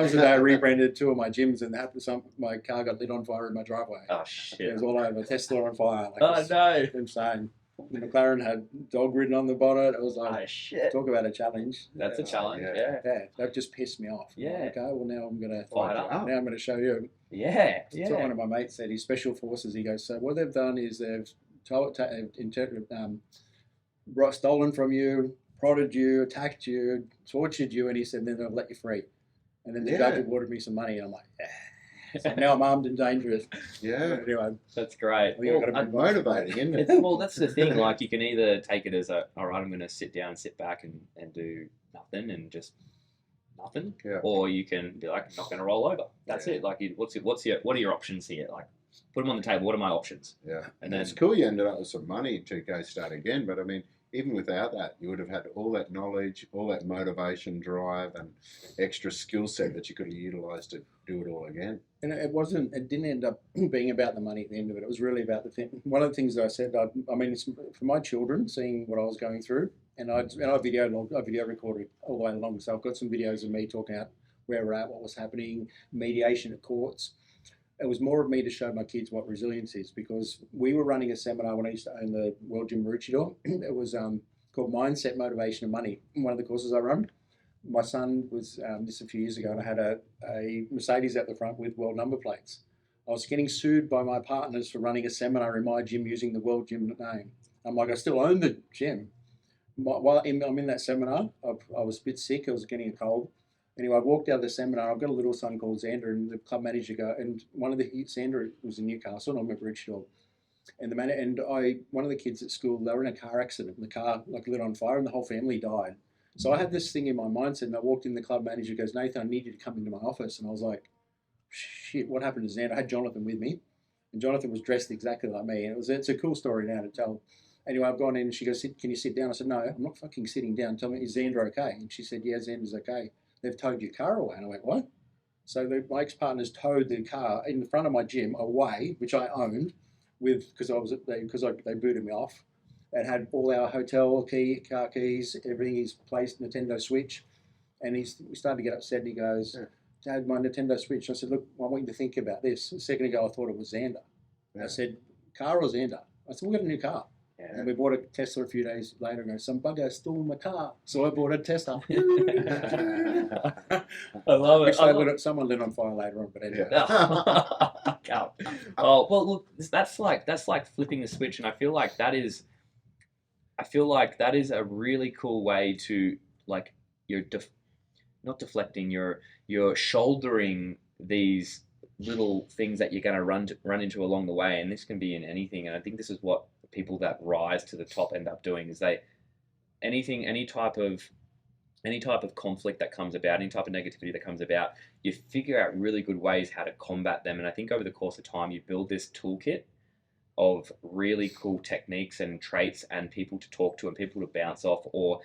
was the day I rebranded 2 of my gyms and my car got lit on fire in my driveway. Oh shit! It was all over. Tesla on fire. Like no! Insane. The McLaren had dog written on the bonnet. It was like, Oh shit. talk about a challenge. That's a challenge. Yeah. Yeah, that just pissed me off. Yeah. Like, okay, well now I'm gonna Fired up. Now I'm gonna show you. Yeah. So one of my mates said he's special forces. He goes, so what they've done is they've stolen from you, prodded you, attacked you, tortured you, and he said then they'll let you free. And then the judge awarded me some money, and I'm like, So now I'm armed and dangerous. Yeah. But anyway, That's great. I think I've got to be Motivating, isn't it? Well, that's the thing. Like, you can either take it as all right, I'm going to sit down, sit back, and do nothing and just nothing, or you can be like, I'm not going to roll over. That's it. Like, what are your options here? Like, put them on the table. What are my options? Yeah, and then it's cool you ended up with some money to go start again. But I mean, even without that, you would have had all that knowledge, all that motivation, drive, and extra skill set that you could have utilised to do it all again. And it didn't end up being about the money at the end of it. It was really about the thing. One of the things that I said, I mean, it's for my children, seeing what I was going through, and I video recorded all the way along. So I've got some videos of me talking about where we're at, what was happening, mediation at courts. It was more of me to show my kids what resilience is, because we were running a seminar when I used to own the World Gym Maroochydore. It was called Mindset, Motivation and Money, one of the courses I run. My son was this a few years ago, and I had a Mercedes at the front with world number plates. I was getting sued by my partners for running a seminar in my gym using the World Gym name. I'm like, I still own the gym. While I'm in that seminar, I was a bit sick. I was getting a cold. Anyway, I walked out of the seminar. I've got a little son called Xander, and the club manager and Xander was in Newcastle, and I'm at Maroochydore. And one of the kids at school, they were in a car accident, and the car lit on fire, and the whole family died. So I had this thing in my mindset, and I walked in. The club manager goes, Nathan, I need you to come into my office. And I was like, shit, what happened to Xander? I had Jonathan with me, and Jonathan was dressed exactly like me. And it's a cool story now to tell. Anyway, I've gone in, and she goes, can you sit down? I said, no, I'm not fucking sitting down. Tell me, is Xander okay? And she said, yeah, Xander's okay. They've towed your car away. And I went, what? So my ex-partners towed the car in front of my gym away, which I owned, because they booted me off. It had all our hotel car keys, everything. He's placed Nintendo Switch, and he started to get upset. And he goes, Dad, my Nintendo Switch. I said, look, I want you to think about this. A second ago, I thought it was Xander. I said, car or Xander? I said, we got a new car. And we bought a Tesla a few days later and some bugger stole my car. So I bought a Tesla. I love it. Which someone lit on fire later on, but anyway. Oh, well, look, that's like flipping the switch, and I feel like that is a really cool way to, like, you're not deflecting, you're shouldering these little things that you're going to run into along the way, and this can be in anything. And I think this is what people that rise to the top end up doing, is any type of conflict that comes about, any type of negativity that comes about, you figure out really good ways how to combat them. And I think over the course of time, you build this toolkit of really cool techniques and traits and people to talk to and people to bounce off, or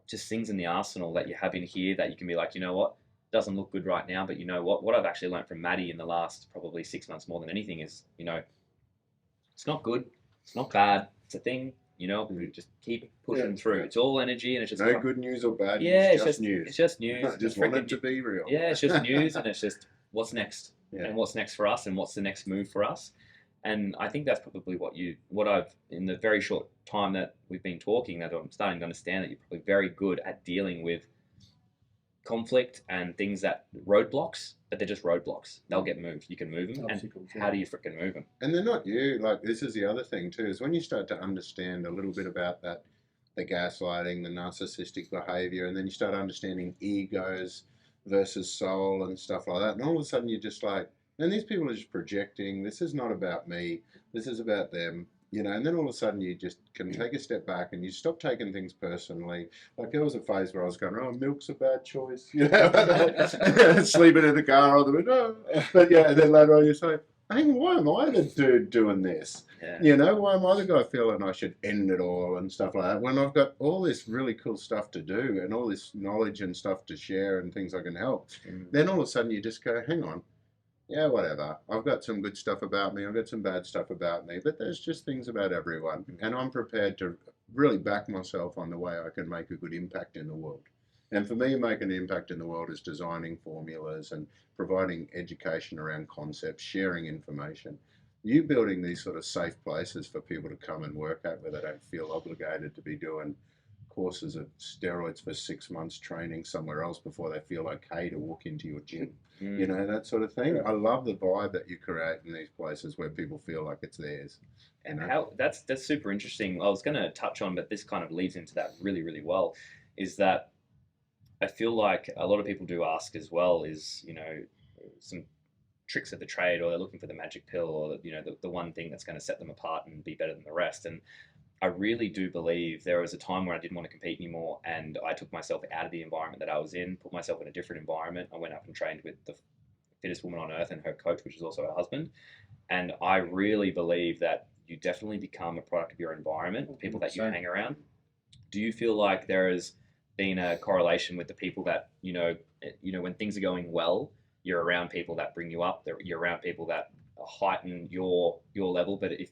just things in the arsenal that you have in here that you can be like, you know what, doesn't look good right now, but you know what I've actually learned from Maddie in the last probably 6 months more than anything is, it's not good, it's not bad, it's a thing, we just keep pushing through. It's all energy, and it's just no good news or bad news. It's just news. It's just news. I just want it to be real. Yeah, it's just news, and it's just what's next, and what's next for us, and what's the next move for us. And I think that's probably what I've, in the very short time that we've been talking, that I'm starting to understand that you're probably very good at dealing with conflict and things roadblocks, but they're just roadblocks. They'll get moved. You can move them. Obstacles, and how do you freaking move them? And they're not you. Like, this is the other thing too, is when you start to understand a little bit about that, the gaslighting, the narcissistic behavior, and then you start understanding egos versus soul and stuff like that. And all of a sudden you're just like, and these people are just projecting. This is not about me. This is about them. And then all of a sudden you just can take a step back and you stop taking things personally. Like, there was a phase where I was going, oh, milk's a bad choice. Sleeping in the car on the window. But and then later on you say, hang on, why am I the dude doing this? Yeah. Why am I the guy feeling I should end it all and stuff like that, when I've got all this really cool stuff to do and all this knowledge and stuff to share and things I can help. Then all of a sudden you just go, hang on. Yeah, whatever. I've got some good stuff about me. I've got some bad stuff about me. But there's just things about everyone. And I'm prepared to really back myself on the way I can make a good impact in the world. And for me, making an impact in the world is designing formulas and providing education around concepts, sharing information. you building these sort of safe places for people to come and work at where they don't feel obligated to be doing courses of steroids for 6 months training somewhere else before they feel okay to walk into your gym. You know, that sort of thing. I love the vibe that you create in these places where people feel like it's theirs. And how that's super interesting. I was going to touch on, but this kind of leads into that really, really well, is that I feel like a lot of people do ask as well is, you know, some tricks of the trade, or they're looking for the magic pill, or, you know, the one thing that's going to set them apart and be better than the rest. And I really do believe there was a time where I didn't want to compete anymore, and I took myself out of the environment that I was in, put myself in a different environment. I went up and trained with the fittest woman on earth and her coach, which is also her husband. And I really believe that you definitely become a product of your environment, the people that you hang around. Do you feel like there has been a correlation with the people that, you know, when things are going well, you're around people that bring you up, you're around people that heighten your level? But if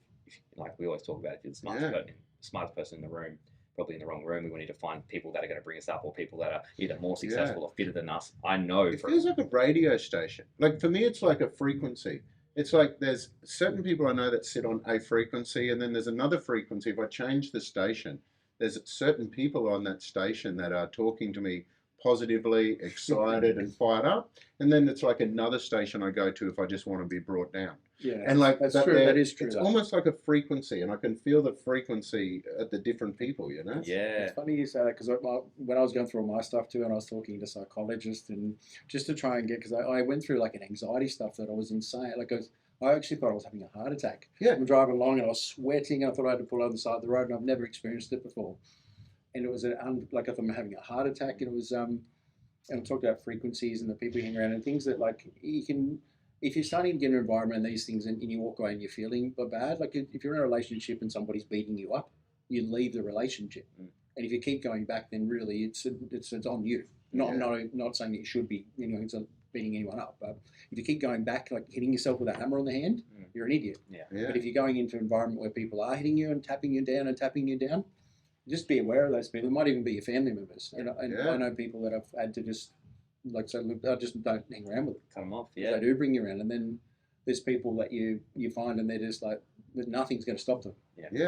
like we always talk about, if you're the smartest person in the room, probably in the wrong room, we need to find people that are going to bring us up, or people that are either more successful or fitter than us. I know it feels like a radio station. Like for me, it's like a frequency. It's like there's certain people I know that sit on a frequency, and then there's another frequency. If I change the station, there's certain people on that station that are talking to me positively, excited and fired up. And then it's like another station I go to if I just want to be brought down. Yeah, and like that's true. That is true. It's almost like a frequency, and I can feel the frequency at the different people, you know? Yeah. It's funny you say that, because when I was going through all my stuff too, and I was talking to psychologists, and just to try and get, because I went through like an anxiety stuff that I was insane. Like I actually thought I was having a heart attack. Yeah. I'm driving along and I was sweating. I thought I had to pull over the side of the road, and I've never experienced it before. And it was like I thought I'm having a heart attack, and it was and I talked about frequencies and the people you hang around and things that, like, you can, if you're starting to get in an environment and these things, and you walk away and you're feeling bad, like if you're in a relationship and somebody's beating you up, you leave the relationship. And if you keep going back, then really it's on you. Not saying that you should be, you know, it's beating anyone up, but if you keep going back, like hitting yourself with a hammer on the hand, you're an idiot. But if you're going into an environment where people are hitting you and tapping you down, just be aware of those people. It might even be your family members. And I know people that have had to just, like, say, look, I just don't hang around with them. Cut them off, They do bring you around. And then there's people that you find, and they're just like, nothing's going to stop them. And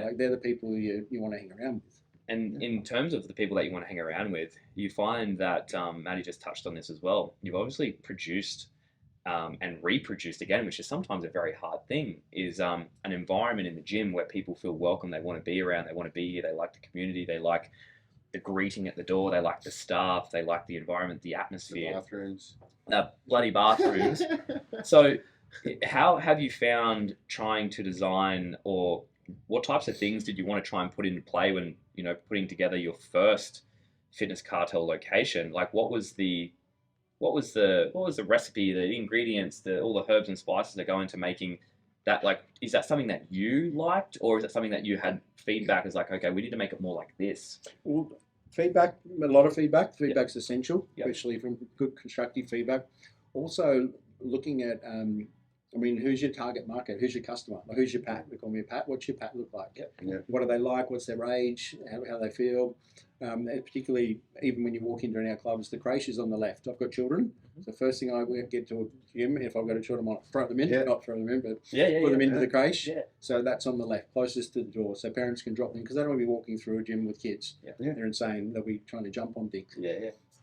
like, they're the people you want to hang around with. And in terms of the people that you want to hang around with, you find that, Maddie just touched on this as well, you've obviously produced and reproduced again, which is sometimes a very hard thing, is an environment in the gym where people feel welcome, they want to be around, they want to be here, they like the community, they like the greeting at the door, they like the staff, they like the environment, the atmosphere. The bloody bathrooms. So how have you found trying to design, or what types of things did you want to try and put into play when, you know, putting together your first Fitness Cartel location? Like, what was the recipe, the ingredients, all the herbs and spices that go into making that? Like, is that something that you liked, or is it something that you had feedback as like, okay, we need to make it more like this? Well, feedback, a lot of feedback. Feedback's essential, especially from good constructive feedback. Also, looking at, I mean, who's your target market? Who's your customer? Or who's your PAT? We call me a PAT. What's your PAT look like? What do they like? What's their age? How they feel? Particularly, even when you walk into our clubs, the creche is on the left. I've got children. So the first thing I get to a gym, if I've got a children, I might throw them in. Not throw them in, but put them into the creche. So that's on the left, closest to the door. So parents can drop them, because they don't want to be walking through a gym with kids. They're insane. They'll be trying to jump on things.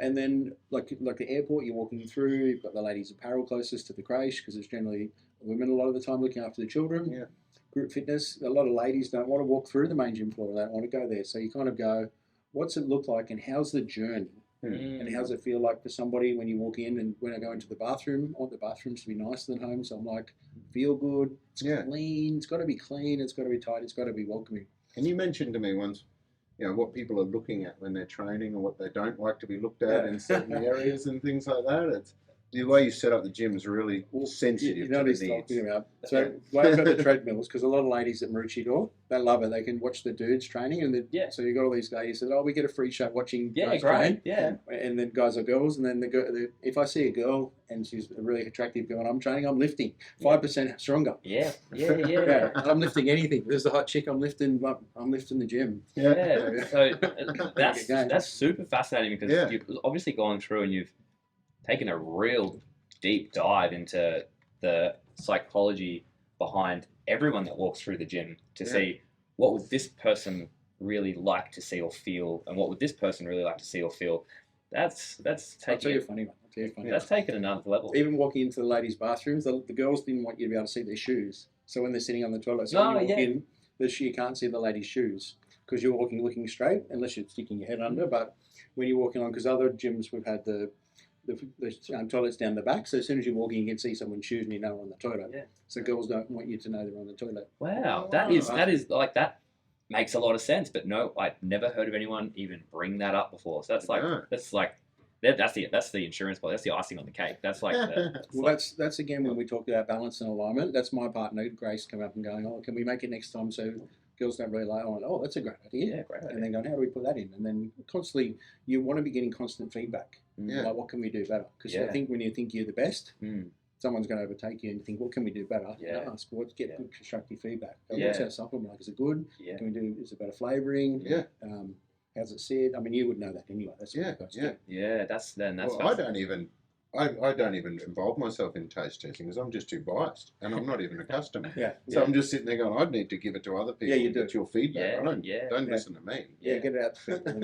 And then, like the airport, you're walking through, you've got the ladies' apparel closest to the creche, because it's generally women a lot of the time looking after the children. Group fitness, a lot of ladies don't want to walk through the main gym floor. They don't want to go there. So you kind of go, what's it look like, and how's the journey? And how's it feel like for somebody when you walk in? And when I go into the bathroom, I want the bathrooms to be nicer than home. So I'm like, feel good, it's clean, it's got to be clean, it's got to be tight, it's got to be welcoming. And you mentioned to me once, you know, what people are looking at when they're training, and what they don't like to be looked at in certain areas and things like that. It's the way you set up the gym is really sensitive. You know what he's talking about. So why I've got the treadmills, because a lot of ladies at Maroochydore, they love it. They can watch the dudes training, and so you got all these guys that, we get a free show watching guys train. And then guys or girls, and then if I see a girl and she's a really attractive girl and I'm training, I'm lifting 5% stronger. I'm lifting anything. There's the hot chick, I'm lifting the gym. So that's super fascinating, because you've obviously gone through and you've taken a real deep dive into the psychology behind everyone that walks through the gym to Yeah. see what would this person really like to see or feel, and what would this person really like to see or feel. That's I'll tell taking you a it, funny one. I'll tell you a funny that's taking another level. Even walking into the ladies' bathrooms, the girls didn't want you to be able to see their shoes. So when they're sitting on the toilet, so when you walk in, you can't see the ladies' shoes because you're walking looking straight, unless you're sticking your head under. But when you're walking on, because other gyms we've had the toilets down the back, so as soon as you're walking, you can see someone's shoes and you know on the toilet. Yeah. So girls don't want you to know they're on the toilet. Wow, that is like that makes a lot of sense. But no, I've never heard of anyone even bring that up before. So that's the insurance policy. That's the icing on the cake. That's like That's again when we talked about balance and alignment. That's my partner Grace coming up and going, oh, can we make it next time so girls don't rely on, oh, that's a great idea. Yeah, great idea. And then going, how do we put that in? And then constantly, you want to be getting constant feedback. Yeah. Like, what can we do better? Because I think when you think you're the best, someone's going to overtake you and you think, what can we do better? Yeah. Ask, get good constructive feedback. Yeah. What's our supplement like? Is it good? Yeah. Can we do, is it better flavoring? Yeah. How's it said? I mean, you would know that anyway. That's Yeah. Yeah, that's Well, I don't even involve myself in taste testing because I'm just too biased and I'm not even a customer. Yeah. So I'm just sitting there going, I'd need to give it to other people. Yeah, you do. Get your feedback. Don't listen to me. Yeah, get it out to people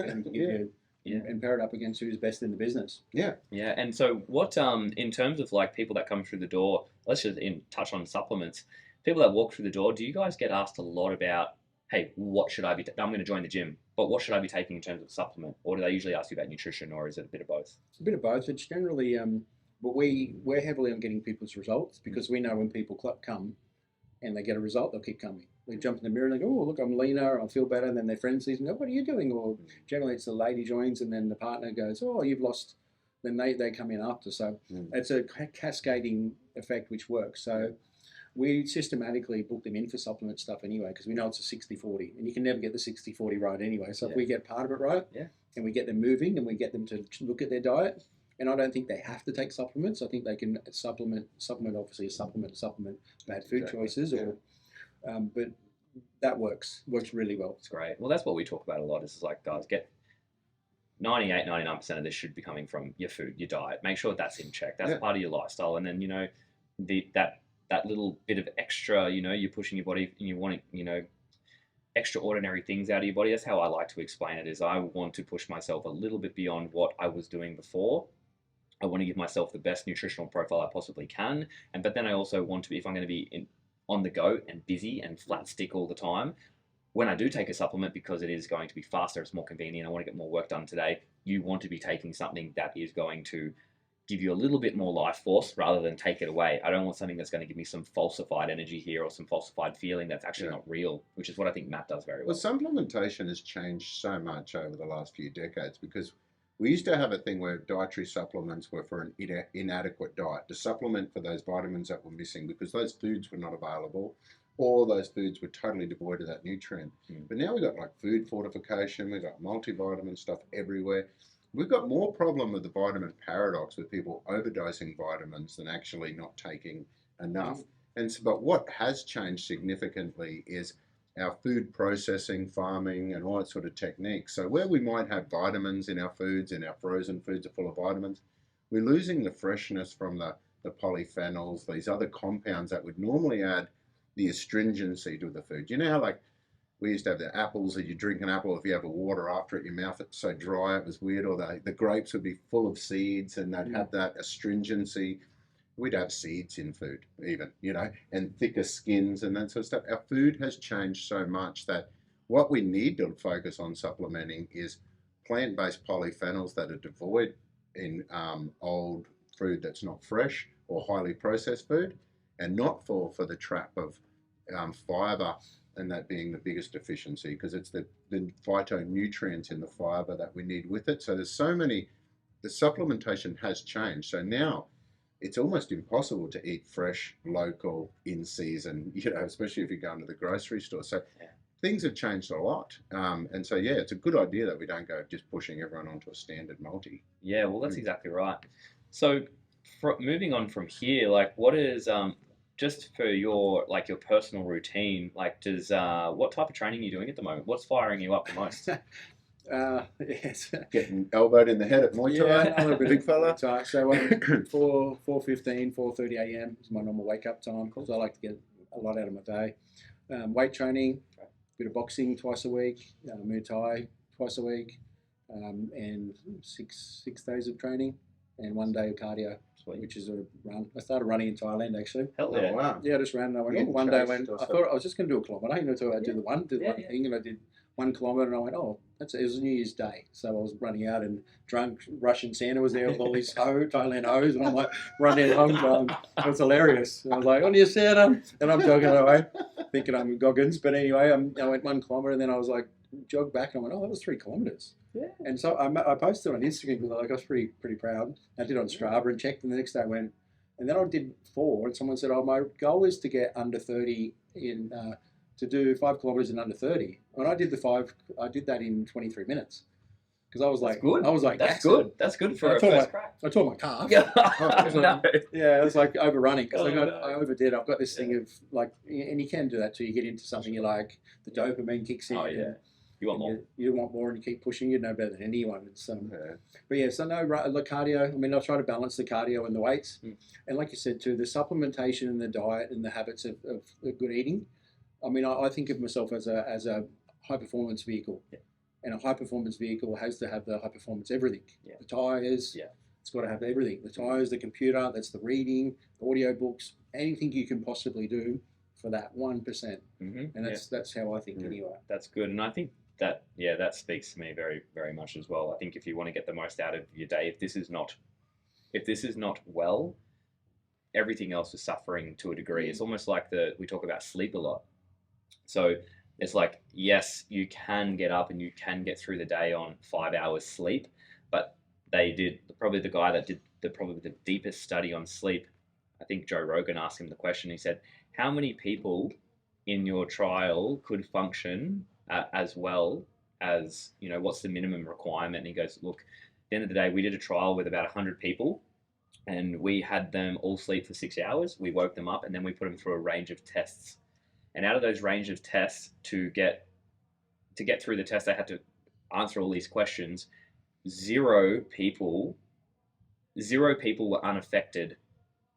and pair it up against who's best in the business. Yeah. And so what in terms of like people that come through the door, let's just touch on supplements. People that walk through the door, do you guys get asked a lot about, hey, what should I be I'm going to join the gym, but what should I be taking in terms of supplement? Or do they usually ask you about nutrition, or is it a bit of both? It's a bit of both. It's generally but we're heavily on getting people's results because we know when people come and they get a result, they'll keep coming. They jump in the mirror and they go, oh, look, I'm leaner, I feel better. And then their friend sees and go, what are you doing? Or generally it's the lady joins and then the partner goes, oh, you've lost. Then they come in after. So it's a cascading effect which works. So we systematically book them in for supplement stuff anyway because we know it's a 60-40 and you can never get the 60-40 right anyway. So if we get part of it right and we get them moving and we get them to look at their diet, and I don't think they have to take supplements. I think they can supplement obviously a supplement bad food choices or but that works really well. It's great. Well, that's what we talk about a lot is like, guys, get 99% of this should be coming from your food, your diet. Make sure that's in check. That's part of your lifestyle. And then, that little bit of extra, you're pushing your body and you want extraordinary things out of your body. That's how I like to explain it is I want to push myself a little bit beyond what I was doing before. I want to give myself the best nutritional profile I possibly can. But then I also want to be, if I'm going to be on the go and busy and flat stick all the time, when I do take a supplement, because it is going to be faster, it's more convenient, I want to get more work done today, you want to be taking something that is going to give you a little bit more life force rather than take it away. I don't want something that's going to give me some falsified energy here or some falsified feeling that's actually not real, which is what I think Matt does very well. Well, supplementation has changed so much over the last few decades because we used to have a thing where dietary supplements were for an inadequate diet, to supplement for those vitamins that were missing because those foods were not available or those foods were totally devoid of that nutrient. But now we've got like food fortification, we've got multivitamin stuff everywhere. We've got more problem with the vitamin paradox with people overdosing vitamins than actually not taking enough. But what has changed significantly is our food processing, farming, and all that sort of techniques. So where we might have vitamins in our foods, in our frozen foods are full of vitamins, we're losing the freshness from the polyphenols, these other compounds that would normally add the astringency to the food. You know how like we used to have the apples, that you drink an apple, if you have a water after it, your mouth it's so dry, it was weird, or the grapes would be full of seeds and they'd have that astringency. We'd have seeds in food even, and thicker skins and that sort of stuff. Our food has changed so much that what we need to focus on supplementing is plant-based polyphenols that are devoid in old food that's not fresh or highly processed food, and not fall for the trap of fiber, and that being the biggest deficiency because it's the phytonutrients in the fiber that we need with it. So there's so many, the supplementation has changed. So now it's almost impossible to eat fresh, local, in season, especially if you go into the grocery store. So things have changed a lot. And so, it's a good idea that we don't go just pushing everyone onto a standard multi. Yeah, well, that's exactly right. So moving on from here, like what is, just for your personal routine, does what type of training are you doing at the moment? What's firing you up the most? Yes. Getting elbowed in the head at Muay Thai, a little bit big fella. So 4:15, 4:30 a.m. is my normal wake up time because I like to get a lot out of my day. Weight training, bit of boxing twice a week, Muay Thai twice a week, and six days of training, and 1 day of cardio, which is a run. I started running in Thailand actually. Hell Oh, yeah. wow. Yeah, I just ran. And I went, Getting one day I chased went. or I something? thought I was just going to do a kilometre. You know, so I did the one thing, and I did 1 kilometre, and I went, oh, it was New Year's Day, so I was running out, and drunk Russian Santa was there with all these Thailand hoes, and I'm like running home going, it was hilarious. And I was like, on your Santa, and I'm jogging away, thinking I'm Goggins, but anyway, I went 1 kilometre, and then I was like, jogged back, and I went, oh, that was 3 kilometres. Yeah. And so I posted on Instagram because I was pretty proud. I did it on Strava and checked, and the next day I went, and then I did 4, and someone said, oh, my goal is to get under 30 in. To do 5 kilometres in under 30. When I did the 5, I did that in 23 minutes. Because I was like, good. I was like, That's good. That's good for I a tore first crack. I tore my calf. No. Yeah, it was like overrunning because Oh, no. I overdid. I've got this thing of like, and you can do that till you get into something you like. The dopamine kicks in. Oh, yeah. You want more. You want more, and you keep pushing. You know better than anyone. It's Yeah. But yeah, so no cardio. I mean, I try to balance the cardio and the weights, and like you said too, the supplementation and the diet and the habits of good eating. I mean, I think of myself as a high performance vehicle, and a high performance vehicle has to have the high performance everything. Yeah. The tires, it's got to have everything. The tires, the computer, that's the reading, the audio books, anything you can possibly do for that 1%. Mm-hmm. And that's how I think anyway. That's good, and I think that speaks to me very, very much as well. I think if you want to get the most out of your day, if this is not well, everything else is suffering to a degree. It's almost like we talk about sleep a lot. So it's like, yes, you can get up and you can get through the day on 5 hours sleep, but probably the guy that did probably the deepest study on sleep, I think Joe Rogan asked him the question. He said, how many people in your trial could function as well as, what's the minimum requirement? And he goes, look, at the end of the day, we did a trial with about 100 people, and we had them all sleep for 6 hours. We woke them up, and then we put them through a range of tests. And out of those range of tests, to get through the test, they had to answer all these questions. Zero people were unaffected.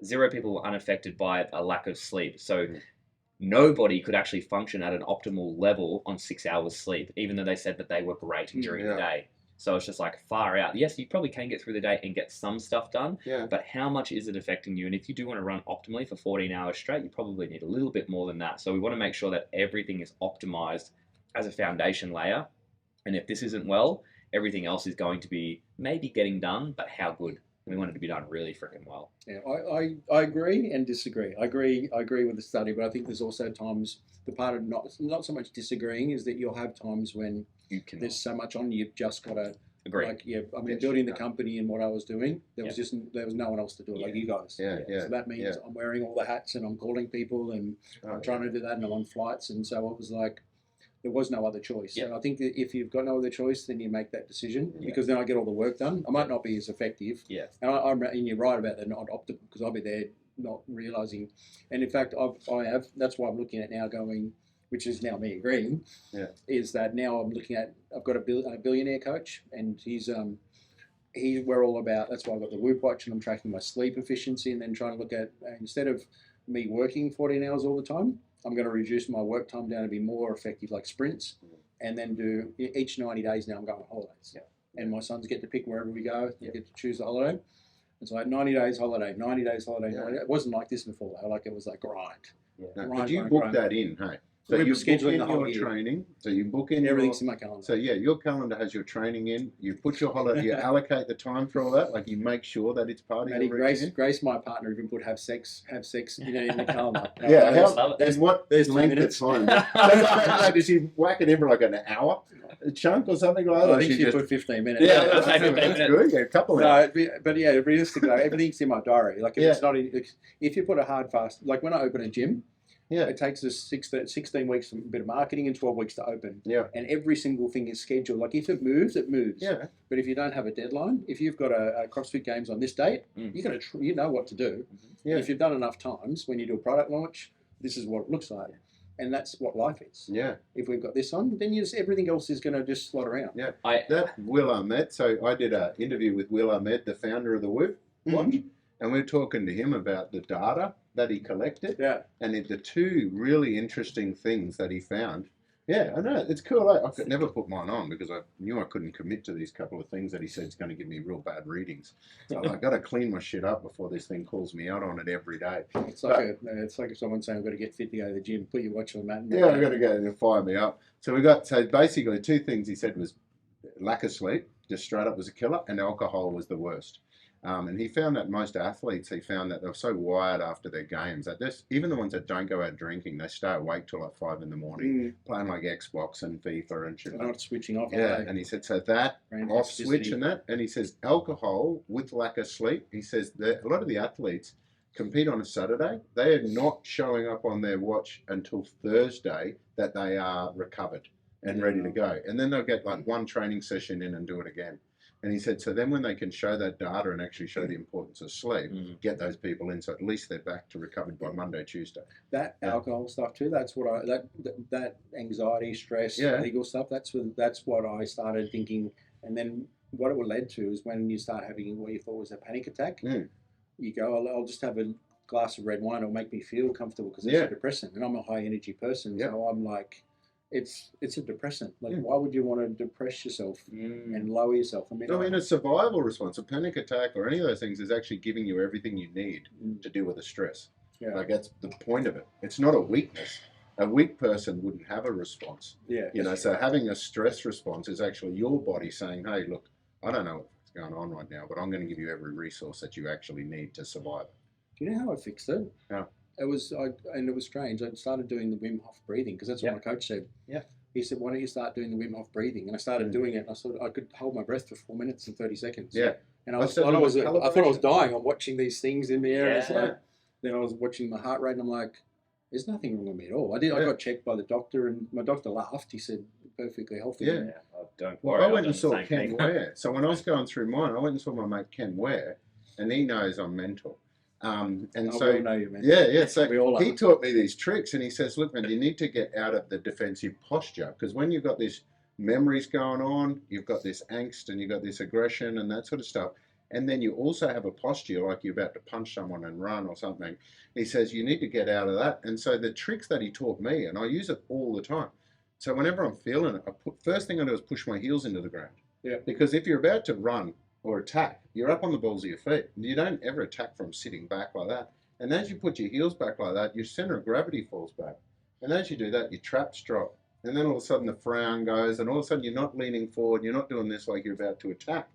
0 people were unaffected by a lack of sleep. So nobody could actually function at an optimal level on 6 hours sleep, even though they said that they were great during the day. So it's just like far out. Yes, you probably can get through the day and get some stuff done, but how much is it affecting you? And if you do want to run optimally for 14 hours straight, you probably need a little bit more than that. So we want to make sure that everything is optimized as a foundation layer. And if this isn't well, everything else is going to be maybe getting done, but how good? We want it to be done really freaking well. Yeah, I agree and disagree. I agree with the study, but I think there's also times, the part of not so much disagreeing is that you'll have times when there's so much on, you've just got to agree. Like, I mean, building the company and what I was doing, there was no one else to do it like you guys. So that means I'm wearing all the hats and I'm calling people and I'm trying to do that, and I'm on flights, and so it was like there was no other choice. So I think that if you've got no other choice, then you make that decision, because then I get all the work done. I might not be as effective. And you're right about that, not optimal, because I'll be there not realizing. And in fact, that's why I'm looking at now going, which is now me agreeing, is that now I've got a billionaire coach, and we're all about, that's why I've got the Whoop watch, and I'm tracking my sleep efficiency, and then trying to look at, instead of me working 14 hours all the time, I'm going to reduce my work time down to be more effective, like sprints, and then do each 90 days now I'm going on holidays. And my sons get to pick wherever we go. They get to choose the holiday. And so I had 90 days holiday, 90 days holiday. 90 days. It wasn't like this before, though. Like, it was like grind. But you book that in, hey? So We're you book in scheduling the whole your year. training. So you book in Everything's in my calendar. So your calendar has your training in. You put your holiday. You allocate the time for all that. Like, you make sure that it's part of your routine. Grace, my partner, even put have sex, in the calendar. There's 2 length minutes. of time. Does she whack it in for like an hour, a chunk or something like that? I think she put 15 minutes. That's good. Yeah, a couple of hours. But yeah, realistically, everything's in my diary. Like, if it's not, if you put a hard fast, like when I open a gym, it takes us 16 weeks, a bit of marketing, and 12 weeks to open. And every single thing is scheduled. Like, if it moves, it moves. But if you don't have a deadline, if you've got a CrossFit Games on this date, you know what to do. If you've done enough times, when you do a product launch, this is what it looks like. And that's what life is. If we've got this on, then everything else is going to just slot around. That Will Ahmed. So I did an interview with Will Ahmed, the founder of the Whoop watch. and we were talking to him about the data that he collected, Yeah. and the two really interesting things that he found. Yeah, I know, it's cool. I could never put mine on because I knew I couldn't commit to these couple of things that he said is going to give me real bad readings. So I got to clean my shit up before this thing calls me out on it every day. It's like it's like if someone's saying, "I've got to get fit to go to the gym." Put your watch on the mat. And Yeah, I got to go and fire me up. So basically two things he said was lack of sleep, just straight up was a killer, and alcohol was the worst. And he found that most athletes, he found that they were so wired after their games that even the ones that don't go out drinking, they stay awake till like 5 in the morning, playing like Xbox and FIFA and shit. They're not switching off. Yeah, and he said, so that off switch and that, and he says alcohol with lack of sleep, he says that a lot of the athletes compete on a Saturday, they are not showing up on their watch until Thursday that they are recovered and ready to go. And then they'll get like one training session in and do it again. And he said, so then when they can show that data and actually show the importance of sleep, get those people in, so at least they're back to recovered by Monday, Tuesday. That alcohol stuff too. That's what that anxiety, stress, legal stuff. That's what I started thinking. And then what it led to is when you start having what you thought was a panic attack. You go, I'll just have a glass of red wine. It'll make me feel comfortable because it's a depressant, and I'm a high energy person. So I'm like, it's a depressant. Like, why would you want to depress yourself and lower yourself? I mean, a survival response, a panic attack or any of those things is actually giving you everything you need to deal with the stress. Yeah. Like, that's the point of it. It's not a weakness. A weak person wouldn't have a response. Yeah. You know, so having a stress response is actually your body saying, hey, look, I don't know what's going on right now, but I'm going to give you every resource that you actually need to survive. Do you know how I fixed it? Yeah. It was strange. I started doing the Wim Hof breathing because that's what my coach said. Yeah. He said, "Why don't you start doing the Wim Hof breathing?" And I started doing it. And I thought I could hold my breath for 4 minutes and 30 seconds. Yeah. And I thought I was dying. I'm watching these things in the air. Yeah. And then I was watching my heart rate, and I'm like, "There's nothing wrong with me at all." I got checked by the doctor, and my doctor laughed. He said, "Perfectly healthy." Yeah. Don't worry. Well, I went and saw Ken Ware. So when I was going through mine, I went and saw my mate Ken Ware, and he knows I'm mental. And so, we all know you, man. Yeah. So he taught me these tricks, and he says, "Look, man, you need to get out of the defensive posture because when you've got these memories going on, you've got this angst, and you've got this aggression, and that sort of stuff, and then you also have a posture like you're about to punch someone and run or something." He says you need to get out of that. And so the tricks that he taught me, and I use it all the time. So whenever I'm feeling it, first thing I do is push my heels into the ground. Yeah. Because if you're about to run or attack, you're up on the balls of your feet. You don't ever attack from sitting back like that. And as you put your heels back like that, your center of gravity falls back. And as you do that, your traps drop. And then all of a sudden the frown goes, and all of a sudden you're not leaning forward, you're not doing this like you're about to attack.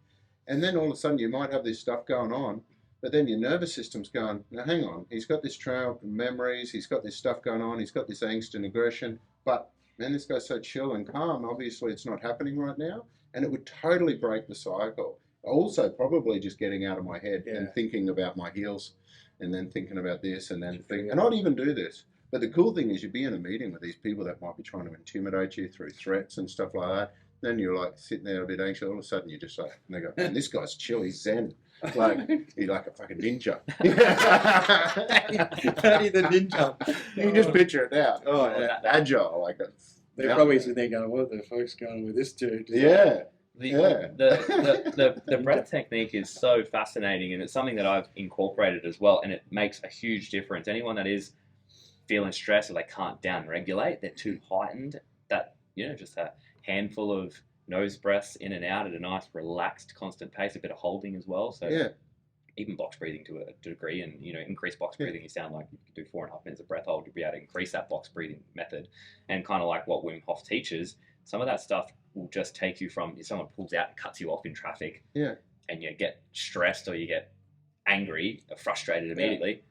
And then all of a sudden you might have this stuff going on, but then your nervous system's going, now hang on, he's got this trail of memories, he's got this stuff going on, he's got this angst and aggression, but man, this guy's so chill and calm, obviously it's not happening right now. And it would totally break the cycle. Also, probably just getting out of my head and thinking about my heels and then thinking about this and then thinking, and I'd even do this. But the cool thing is you'd be in a meeting with these people that might be trying to intimidate you through threats and stuff like that. Then you're like sitting there a bit anxious. All of a sudden you're just like, and they go, man, this guy's chill, he's zen. Like, he's like a fucking ninja. Patty the ninja. You can just picture it now. Oh, yeah. Agile, like that. They're probably sitting there going, what the fuck's going on with this dude? The breath technique is so fascinating, and it's something that I've incorporated as well, and it makes a huge difference. Anyone that is feeling stressed or they can't down regulate, they're too heightened, that, you know, just a handful of nose breaths in and out at a nice relaxed constant pace, a bit of holding as well. So even box breathing to a degree, and, you know, increase box breathing, you sound like you could do 4.5 minutes of breath hold, you'll be able to increase that box breathing method. And kind of like what Wim Hof teaches, some of that stuff will just take you from, if someone pulls out and cuts you off in traffic, and you get stressed or you get angry or frustrated immediately,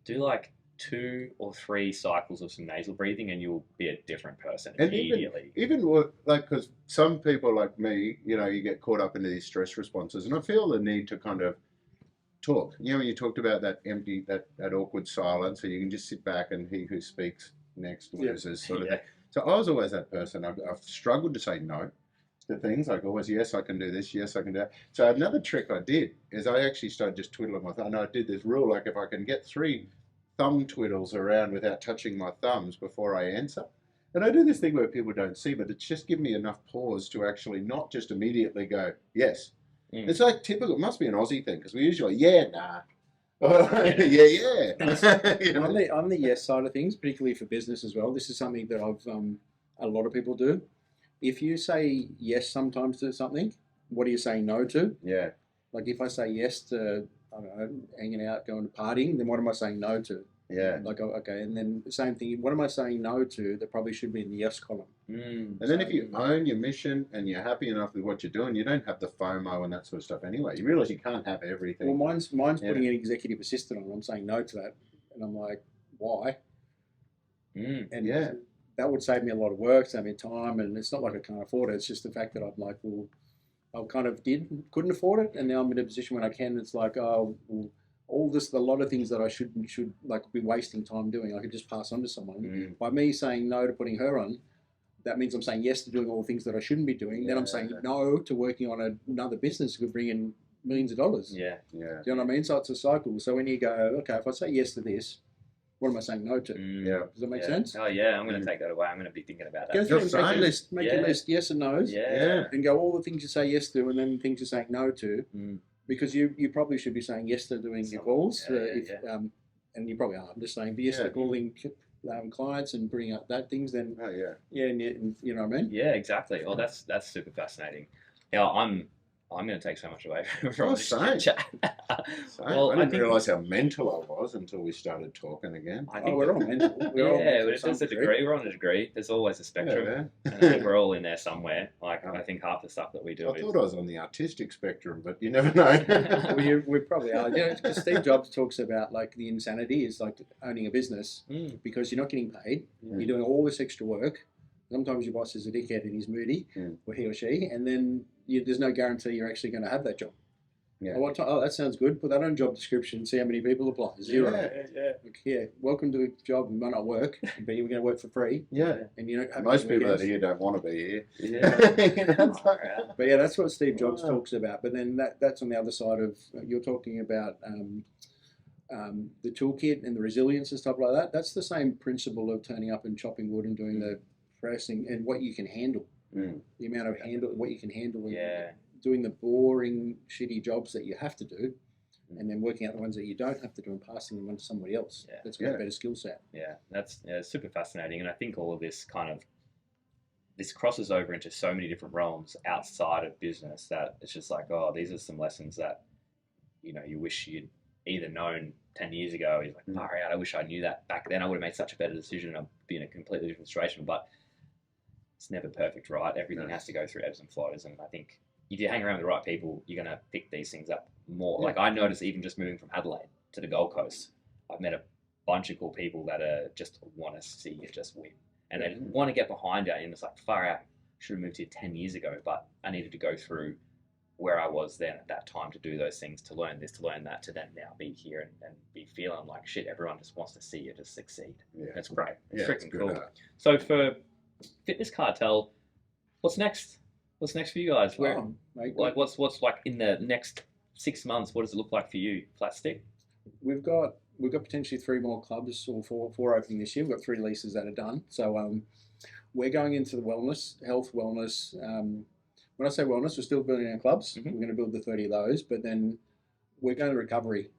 do like 2 or 3 cycles of some nasal breathing and you'll be a different person immediately. Even like, because some people like me, you know, you get caught up into these stress responses, and I feel the need to kind of talk. You know, when you talked about that empty, that awkward silence, so you can just sit back and he who speaks next loses sort of thing. So I was always that person. I've struggled to say no to things. Like always, yes, I can do this. Yes, I can do that. So another trick I did is I actually started just twiddling my thumb. And I did this rule, like if I can get 3 thumb twiddles around without touching my thumbs before I answer. And I do this thing where people don't see, but it's just given me enough pause to actually not just immediately go, yes. It's like typical, it must be an Aussie thing, because we usually, yeah, nah. Yeah. On the yes side of things, particularly for business as well, this is something that I've a lot of people do. If you say yes sometimes to something, what are you saying no to? Yeah. Like if I say yes to, I don't know, hanging out, going to partying, then what am I saying no to? Yeah. Like, okay, and then the same thing, what am I saying no to that probably should be in the yes column? And then if you own your mission and you're happy enough with what you're doing, you don't have the FOMO and that sort of stuff anyway. You realize you can't have everything. Well, mine's putting an executive assistant on. I'm saying no to that, and I'm like, why? And Yeah. that would save me a lot of work, save me time, and it's not like I can't afford it. It's just the fact that I'm like, well, I kind of couldn't afford it, and now I'm in a position when I can. It's like, oh, well, a lot of things that I should like be wasting time doing, I could just pass on to someone. By me saying no to putting her on, that means I'm saying yes to doing all the things that I shouldn't be doing. Then I'm saying no to working on another business that could bring in millions of dollars. Yeah. Do you know what I mean? So it's a cycle. So when you go, okay, if I say yes to this, what am I saying no to? Yeah. Does that make sense? Oh yeah, I'm going to take that away. I'm going to be thinking about that. Go through Just and make saying. your list. Make your list, yes and no's. Yeah. And go all the things you say yes to, and then things you're saying no to. Because you probably should be saying yes to doing your calls. And you probably are. I'm just saying, but yes to calling clients and bringing up that things. Then and you know what I mean? Yeah, exactly. Oh, that's super fascinating. Yeah, I'm going to take so much away from this chat. Well, I didn't realise how mental I was until we started talking again. I think we're all mental. But it's a degree. We're on a degree. There's always a spectrum, and I think we're all in there somewhere. Like I think half the stuff that we do. I thought I was on the artistic spectrum, but you never know. we probably are. You know, because Steve Jobs talks about like the insanity is like owning a business because you're not getting paid. You're doing all this extra work. Sometimes your boss is a dickhead and he's moody, or he or she, and then there's no guarantee you're actually going to have that job. Yeah. Oh, that sounds good. Put that on job description. See how many people apply. Zero. Welcome to the job. You might not work, but you're going to work for free. Yeah. And you don't have most people that are here don't want to be here. But yeah, that's what Steve Jobs talks about. But then that's on the other side of you're talking about the toolkit and the resilience and stuff like that. That's the same principle of turning up and chopping wood and doing the pressing and what you can handle. The amount of what you can handle. Doing the boring, shitty jobs that you have to do, and then working out the ones that you don't have to do and passing them on to somebody else. That's got a better skill set. Yeah, that's super fascinating, and I think all of this this crosses over into so many different realms outside of business that it's just like, oh, these are some lessons that you wish you'd either known 10 years ago. You're like, far out, I wish I knew that back then. I would have made such a better decision. I'd be in a completely different situation, but it's never perfect, right? Everything has to go through ebbs and flows, and I think if you hang around with the right people, you're going to pick these things up more. Like I noticed even just moving from Adelaide to the Gold Coast, I've met a bunch of cool people that just want to see you just win. And they want to get behind you. And it's like, far out, should have moved here 10 years ago, but I needed to go through where I was then at that time to do those things, to learn this, to learn that, to then now be here and be feeling like shit, everyone just wants to see you just succeed. Yeah. That's great. It's freaking cool. So for Fitness Cartel, what's next? What's next for you guys? What's like in the next 6 months? What does it look like for you, Plastic? We've got potentially 3 more clubs or four opening this year. We've got 3 leases that are done. So we're going into the health wellness. When I say wellness, we're still building our clubs. We're going to build the 30 of those, but then we're going to recovery.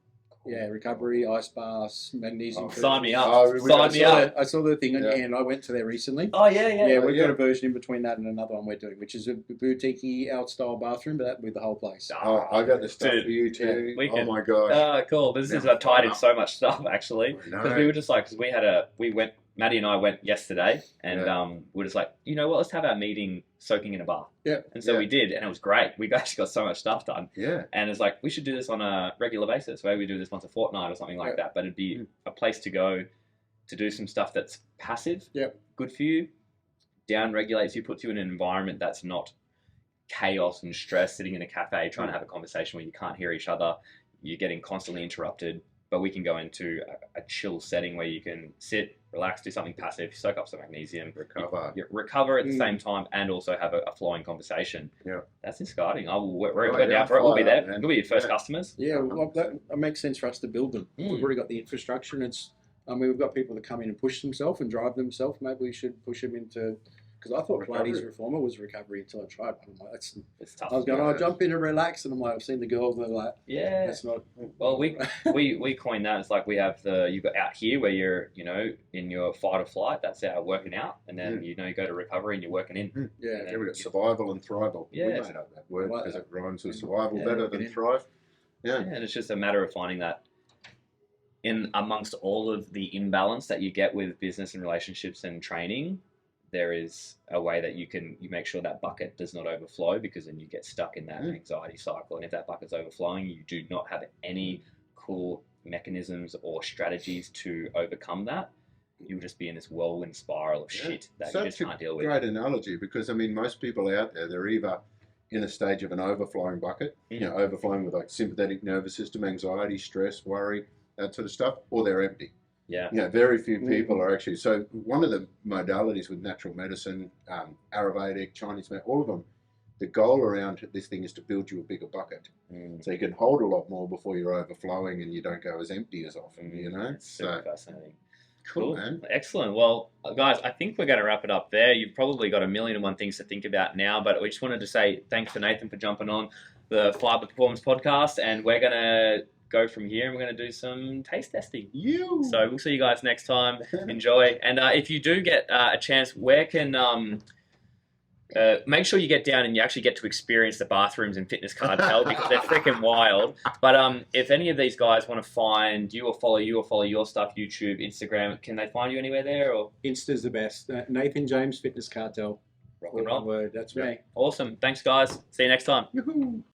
Yeah, recovery, ice baths, magnesium. Sign me up. Sign me up. I saw the thing and I went to there recently. Oh, yeah. Yeah, we've got a version in between that and another one we're doing, which is a boutique out-style bathroom, but that with the whole place. Oh, I got the stuff for you too. Oh, my gosh. Oh, cool. This is tied in so much stuff, actually. Because we were just like, because Maddie and I went yesterday, and we're just like, you know what, let's have our meeting soaking in a bath. Yeah. And so we did, and it was great. We actually got so much stuff done. Yeah. And it's like, we should do this on a regular basis. Maybe we do this once a fortnight or something like that. But it'd be a place to go to do some stuff that's passive, good for you, down regulates you, puts you in an environment that's not chaos and stress, sitting in a cafe trying to have a conversation where you can't hear each other, you're getting constantly interrupted. But we can go into a chill setting where you can sit, relax, do something passive, soak up some magnesium, recover at the same time, and also have a flowing conversation. Yeah, that's exciting. We're down for it. We'll be there. We'll be your first customers. Yeah, well, that makes sense for us to build them. We've already got the infrastructure, and we've got people that come in and push themselves and drive themselves. Maybe we should push them into. because I thought Recovery. Pilates reformer was recovery until I tried. I'm like, It's tough. I was going, Yeah. oh, jump in and relax, and I'm like, I've seen the girls, and they're like, Yeah. that's not. Well, we coined that. It's like we have you got out here where you're, in your fight or flight. That's our working out, and then you go to recovery and you're working in. Yeah. Yeah, we got survival and thrival. Yeah. We made up that word Like because that. it rhymes with survival Yeah, better working than in. thrive. Yeah. And it's just a matter of finding that in amongst all of the imbalance that you get with business and relationships and training, there is a way that you make sure that bucket does not overflow, because then you get stuck in that anxiety cycle. And if that bucket's overflowing, you do not have any cool mechanisms or strategies to overcome that. You'll just be in this whirlwind spiral of shit that you just can't deal with. Great analogy, because I mean, most people out there, they're either in a stage of an overflowing bucket, overflowing with like sympathetic nervous system, anxiety, stress, worry, that sort of stuff, or they're empty. Yeah. Very few people are actually. So one of the modalities with natural medicine, Ayurvedic, Chinese medicine, all of them, the goal around this thing is to build you a bigger bucket, so you can hold a lot more before you're overflowing and you don't go as empty as often. It's super fascinating. Cool, man. Excellent. Well, guys, I think we're going to wrap it up there. You've probably got a million and one things to think about now, but we just wanted to say thanks to Nathan for jumping on the Phyba Performance podcast, and we're going to go from here and we're going to do some taste testing. So we'll see you guys next time. Enjoy. And if you do get a chance, where can... make sure you get down and you actually get to experience the bathrooms in Fitness Cartel, because they're freaking wild. But if any of these guys want to find you or follow your stuff, YouTube, Instagram, can they find you anywhere there? Or Insta's the best. Nathan James Fitness Cartel. rock and roll. Word. That's me. Awesome. Thanks, guys. See you next time. Yoo-hoo.